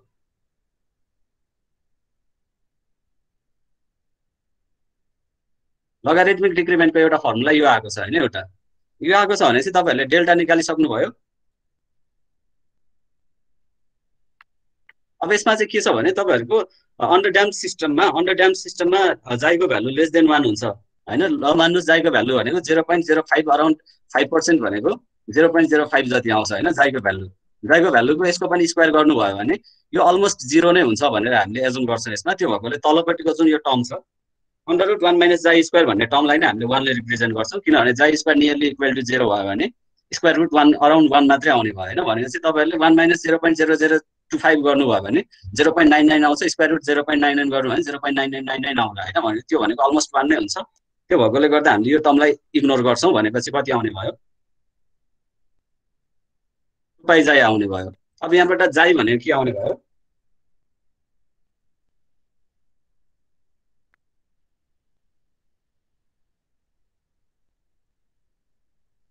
Speaker 1: लगारिथमिक डिक्रिमेन्टको एउटा फर्मुला यो आएको छ हैन एउटा यो आएको छ भनेपछि तपाईहरुले डेल्टा निकालिसक्नु भयो अब यसमा चाहिँ के छ भने तपाईहरुको अन्डर ड्याम्प सिस्टममा जाइको भ्यालु लेस देन 1 हुन्छ हैन ल मान्नुस् जाइको भ्यालु भनेको 0.05 अराउन्ड 5% भनेको 0.05 जति आउँछ हैन जाइको भ्यालुको यसको पनि स्क्वायर गर्नु भयो भने यो अलमोस्ट 0 नै हुन्छ भनेर हामीले एजुम गर्छौं यसमा त्यो भएकोले तलपट्टिको जुन यो टर्म छ under root 1 minus xi square भन्ने टर्मलाई नै हामीले 1 ले रिप्रेजेन्ट गर्छौं किनभने जाई स्क्वायर नियरली इक्वल टु 0 भयो भने स्क्वायर रूट 1 अराउन्ड 1 मात्रै आउने भयो हैन भनेपछि तपाईहरुले 1 माइनस 0.0025 गर्नुभयो भने 0.99 आउँछ स्क्वायर रूट 0.99 गर्नु भने 0.9999 आउँला हैन भने त्यो भनेको अलमोस्ट 1 नै हुन्छ त्यो भएकोले गर्दा हामीले यो टर्मलाई इग्नोर गर्छौं भनेपछि कति आउने भयो पाइ जाई आउने भयो अब यहाँबाट जाई भनेको के आउने भयो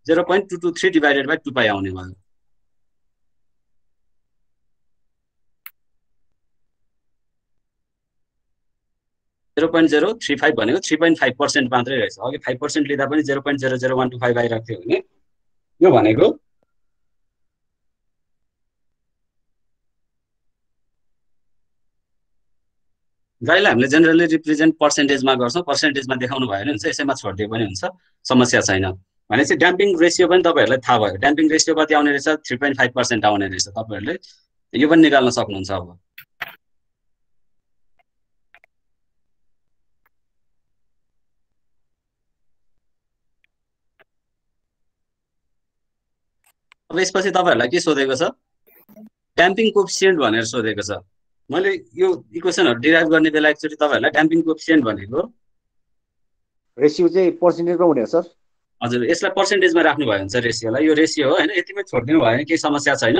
Speaker 1: 0.223 divided by 2 pi आउने भयो 0.035 भनेको 3.5% मात्रै रहेछ अघि 5% लिँदा पनि 0.00125 आइराख्थ्यो भने यो भनेको जाइलाई हामीले जनरली रिप्रेजेन्ट पर्सेन्टेजमा गर्छौं पर्सेन्टेजमा देखाउनु भयो भने हुन्छ यसैमा छोड्दिए पनि हुन्छ समस्या छैन भनेपछि ड्याम्पिङ रेशियो पनि तपाईहरुलाई थाहा भयो ड्याम्पिङ रेशियो कति आउने रहेछ 3.5% आउने रहेछ तपाईहरुले यो पनि निकाल्न सक्नुहुन्छ अब यसपछि तपाईहरुलाई के सोधेको छ ड्याम्पिङ कोएफिसिएन्ट भनेर सोधेको छ मैले यो इक्वेसनहरु डिराइभ गर्ने बेला एक्चुअली तपाईहरुलाई ड्याम्पिङ कोएफिसिएन्ट भनेको
Speaker 3: रेशियो चाहिँ पर्सेन्टेजमा हुने हो सर
Speaker 1: हजुर यसलाई पर्सेन्टेजमा राख्नु भयो हुन्छ रेशियोलाई यो रेशियो हो हैन यतिमै छोड्दिनु भयो भने केही समस्या छैन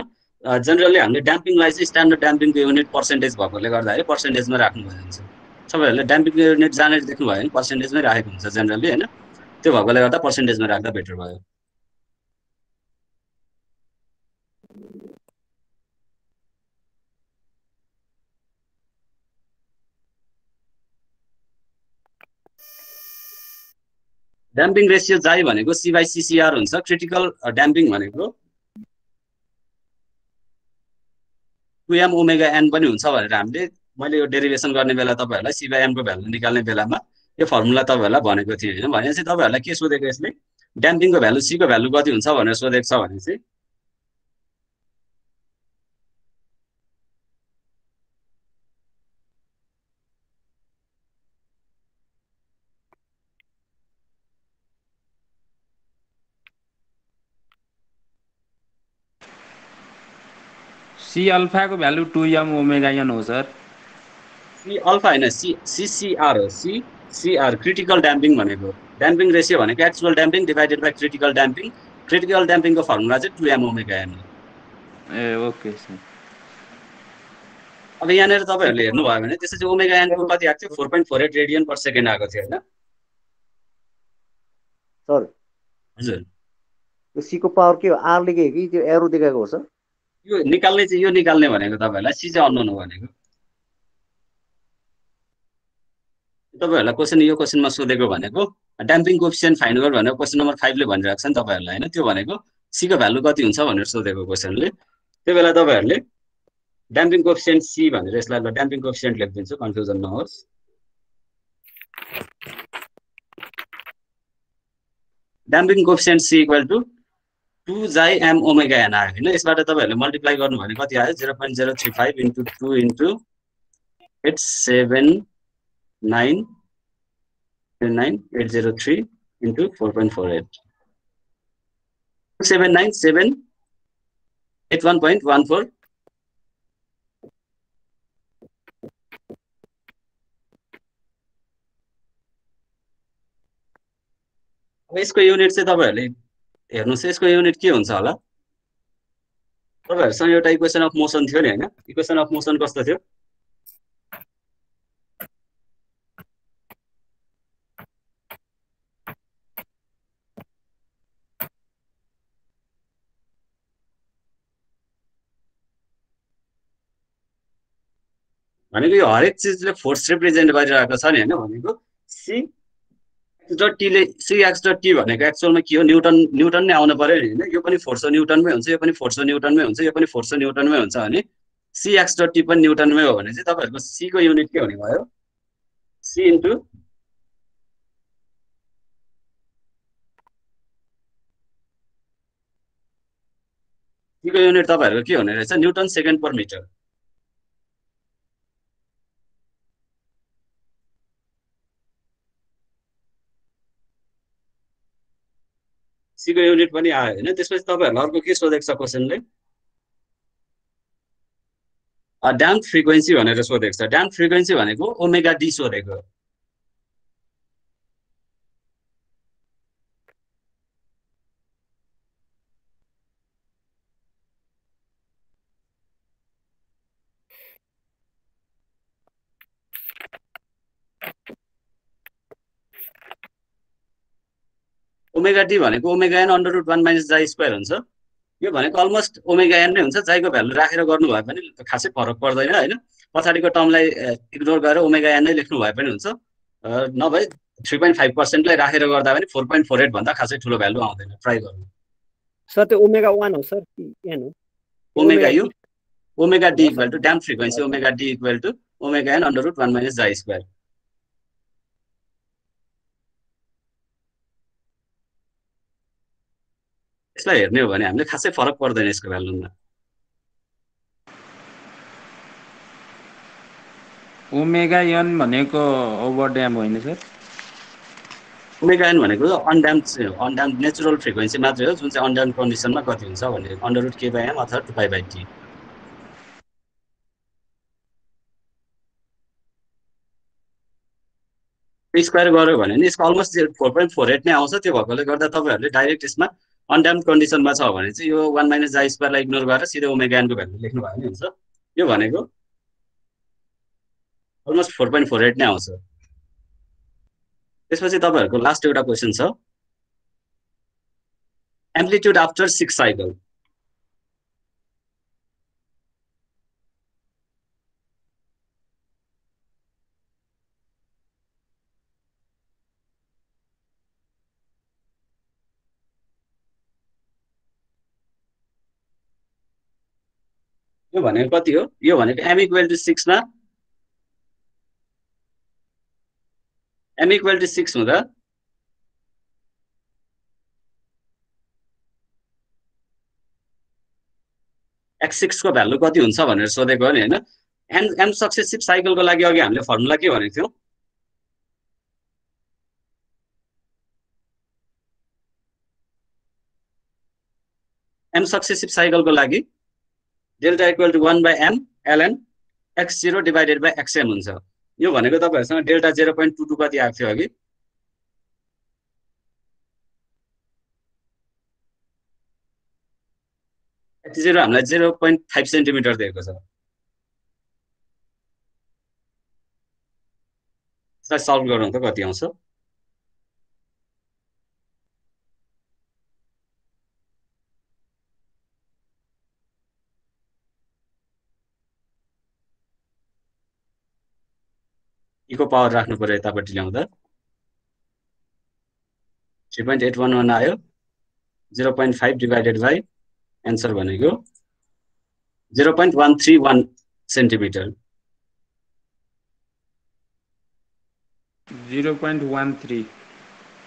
Speaker 1: जनरली हामीले ड्याम्पिङलाई चाहिँ स्ट्यान्डर्ड ड्याम्पिङको युनिट पर्सेन्टेज भएकोले गर्दा पर्सेन्टेजमा राख्नु भयो हुन्छ तपाईहरुले ड्याम्पिङको युनिट जानेर देख्नु भयो भने पर्सेन्टेजमै राखेको हुन्छ जनरली हैन त्यो भएकोले गर्दा पर्सेन्टेजमा राख्दा बेटर भयो ड्याम्पिङ रेशियो जाई भनेको C/CCR हुन्छ क्रिटिकल ड्याम्पिङ भनेको 2m ओमेगा n पनि हुन्छ भनेर हामीले मैले यो डेरिभेसन गर्ने बेला तपाईहरुलाई C/m को भ्यालु निकाल्ने बेलामा यो फर्मुला तपाईहरुलाई भनेको थिए हैन भनेपछि तपाईहरुलाई के सोधेको यसले ड्याम्पिङको भ्यालु C को भ्यालु कति हुन्छ भनेर सोधेको छ भनेपछि
Speaker 4: C अल्फा को भ्यालु 2m ओमेगा n हो सर
Speaker 1: C अल्फा हैन CCR हो CCR क्रिटिकल ड्याम्पिङ भनेको ड्याम्पिङ रेशियो भनेको actual damping divided by critical ड्याम्पिङको फर्मुला चाहिँ 2m ओमेगा n
Speaker 4: ए ओके सर
Speaker 1: अब यहाँनेर तपाईहरुले हेर्नु भयो भने त्यसै चाहिँ ओमेगा n को कति आएको थियो 4.48 रेडियन पर सेकेन्ड आएको थियो हैन
Speaker 3: सर
Speaker 1: हजुर
Speaker 3: यो C को पावर के हो R लेखेको कि त्यो एरो देखाएको हो सर
Speaker 1: यो निकाल्ने भनेको तपाईहरुलाई C चाहिँ अननोन हो भनेको तपाईहरुलाई क्वेशन यो क्वेशनमा सोधेको भनेको ड्याम्पिङ कोएफिसिएन्ट फाइन्ड गर भनेको क्वेशन नम्बर 5 ले भनिरहेको छ नि तपाईहरुलाई हैन त्यो भनेको C को भ्यालु कति हुन्छ भनेर सोधेको क्वेशनले त्यो बेला तपाईहरुले ड्याम्पिङ कोएफिसिएन्ट C भनेर यसलाई ल ड्याम्पिङ कोएफिसिएन्ट लेख्दिन्छु कन्फ्युजन नहोस् ड्याम्पिङ कोएफिसिएन्ट C इक्वल टु 2 जाई m ओमेगा n आयो हैन यसबाट तपाईहरुले मल्टिप्लाई गर्नु भने कति आयो 0.035 * 2 * 8799803 * 4.48 79781.14 अब यसको युनिट चाहिँ तपाईहरुले हेर्नुस् यसको युनिट के हुन्छ होला तपाईहरुसँग एउटा इक्वेसन अफ मोसन थियो नि हैन इक्वेसन अफ मोसन कस्तो थियो भनेको यो हरेक चीजले फोर्स रिप्रेजेन्ट गरिरहेको छ नि हैन भनेको C डट टीले सिएक्स डट टी भनेको एक्चुअलमा के हो न्युटन नै आउनु पर्यो नि होइन यो पनि फोर्स न्युटनमै हुन्छ यो पनि फोर्स न्युटनमै हुन्छ यो पनि फोर्स न्युटनमै हुन्छ भने सिएक्स डट टी पनि न्युटनमै हो भने चाहिँ तपाईँहरूको सीको युनिट के हुने भयो सी इन्टु सीको युनिट तपाईँहरूको के हुने रहेछ न्युटन सेकेन्ड पर मिटर सीको युनिट पनि आयो होइन त्यसपछि तपाईँहरूलाई अर्को के सोधेको छ क्वेसनले ड्याम्प फ्रिक्वेन्सी भनेर सोधेको छ ड्याम्प फ्रिक्वेन्सी भनेको ओमेगा डी सोधेको ओमेगा डी भनेको omega an under root 1 minus xi square हुन्छ यो भनेको अलमोस्ट ओमेगा एन नै हुन्छ जाईको भ्यालु राखेर गर्नु भए पनि खासै फरक पर्दैन होइन पछाडिको टर्मलाई इग्नोर गरेर ओमेगा एन नै लेख्नु भए पनि हुन्छ नभए 3.5% लाई राखेर गर्दा पनि 4.48 भन्दा खासै ठुलो भ्यालु आउँदैन ट्राई गर्नु
Speaker 7: सर त्यो ओमेगा 1 हो सर एन हो
Speaker 1: omega u omega d equal to damp frequency omega d equal to omega an under root 1 minus xi square यसलाई हेर्ने हो भने हामीले खासै फरक पर्दैन यसको भ्यालुमा
Speaker 4: ओमेगा एन भनेको ओभर ड्याम होइन सर
Speaker 1: ओमेगा एन भनेको अनड्याम्प नेचुरल फ्रिक्वेन्सी मात्रै हो जुन चाहिँ अनड्याम्प कन्डिसनमा कति हुन्छ भने under root k by am अथवा 2 पाई टी स्क्वायर गर्यो भने नि यसको अलमोस्ट 4.48 नै आउँछ त्यो भएकोले गर्दा तपाईँहरूले डाइरेक्ट यसमा अनड्याम्प कन्डिसनमा छ भने चाहिँ यो 1 माइनस जाई स्क्वायरलाई इग्नोर गरेर सिधै ओमेगा एनको भ्यालु लेख्नु भयो भने हुन्छ यो भनेको अलमोस्ट 4.48 नै आउँछ त्यसपछि तपाईँहरूको लास्ट एउटा क्वेसन छ एम्प्लिट्युड आफ्टर 6 साइकल यो भनेको कति हो यो भनेको m इक्वल टु 6 मा m इक्वल टु 6 हुँदा x6 को भ्यालु कति हुन्छ भनेर सोधेको हो नि हैन m सक्सेसिभ साइकलको लागि अघि हामीले फर्मुला के भनेको थियौ m सक्सेसिभ साइकलको लागि delta equal to 1 by m ln x0 divided by xm हुन्छ यो भनेको तपाईहरुसँग डेल्टा 0.22 कति आएको थियो अघि x0 हामीलाई 0.5 सेन्टिमिटर दिएको छ यसलाई सल्भ गरौँ त कति आउँछ को पावर राख्नु पर्यो यतापट्टि ल्याउँदा 3.811 आयो 0.5 डिवाइडेड बाइ आन्सर भनेको 0.131 सेन्टिमिटर
Speaker 4: 0.13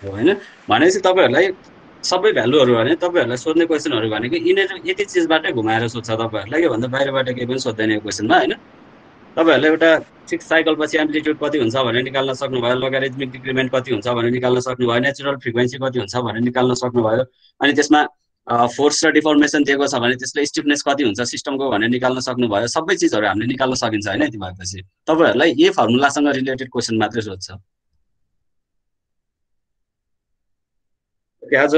Speaker 1: हो हैन भनेपछि तपाईहरुलाई सबै भ्यालुहरु भने तपाईहरुलाई सोध्ने क्वेशनहरु भनेको यिनीहरु यति चीजबाटै घुमाएर सोध्छ तपाईहरुलाई यो भन्दा बाहिरबाट केही पनि सोध्दैन यो क्वेशनमा हैन तपाईहरुले एउटा 6 साइकल पछि एम्प्लिट्युड कति हुन्छ भनेर निकाल्न सक्नुभयो लोगारिथमिक डिक्रिमेन्ट कति हुन्छ भनेर निकाल्न सक्नुभयो नेचुरल फ्रिक्वेन्सी कति हुन्छ भनेर निकाल्न सक्नुभयो अनि त्यसमा फोर्स र डिफर्मेसन दिएको छ भने त्यसले स्टिफनेस कति हुन्छ सिस्टमको भनेर निकाल्न सक्नुभयो सबै चीजहरु हामीले निकाल्न सकिन्छ हैन यति भएपछि तपाईहरुलाई यही फर्मुलासँग रिलेटेड क्वेशन मात्रै सोध्छ आज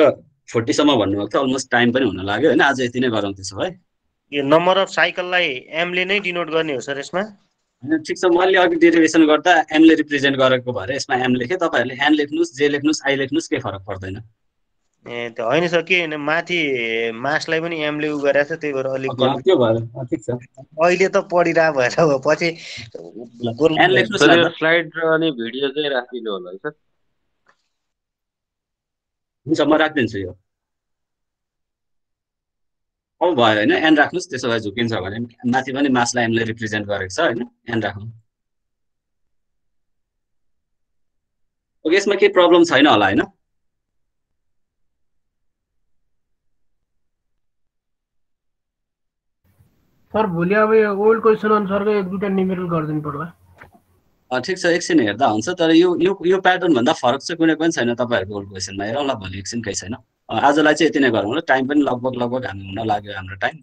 Speaker 1: 40 सम्म भन्नुभएको थियो अलमोस्ट टाइम पनि हुन लाग्यो हैन आज यति नै गरौँ त्यसो भए
Speaker 2: यो नम्बर अफ साइकललाई m ले नै डिनोट गर्ने हो सर यसमा
Speaker 1: हैन ठीक छ मैले अघि डेरिभेसन गर्दा m ले रिप्रेजेन्ट गरेको भएर यसमा m लेखे तपाईहरुले n लेख्नुस् j लेख्नुस् i लेख्नुस् के फरक पर्दैन
Speaker 2: ए त्यो हैन सर के माथि मासलाई पनि m ले उ गरेछ त्यही भएर अलि
Speaker 1: त्यो भयो ठीक छ
Speaker 2: अहिले त पढिरा भएर हो पछि
Speaker 1: n लेख्नुस्
Speaker 4: सर
Speaker 1: न
Speaker 4: स्लाइड र अनि भिडियो चाहिँ राखिदिनु होला है सर
Speaker 1: हुन्छ म राखिदिन्छु यो अब भयो होइन एन राख्नुहोस् त्यसो भए झुकिन्छ भने माथि पनि मासलाई एमले रिप्रेजेन्ट गरेको छ होइन एन राख्नु ओके यसमा केही प्रब्लम छैन होला होइन
Speaker 5: सर भोलि अब यो ओल्ड क्वेसन अनुसारको एक दुईटा न्युमेरिकल गरिदिनु पर्ला
Speaker 1: ठिक छ एकछिन हेर्दा हुन्छ तर यो प्याटर्न भन्दा फरक चाहिँ कुनै पनि छैन तपाईँहरूको ओल्ड क्वेसनमा हेरौँला भोलि एकछिन केही छैन आजलाई चाहिँ यति नै गरौँ ल टाइम पनि लगभग हामी हुन लाग्यो हाम्रो टाइम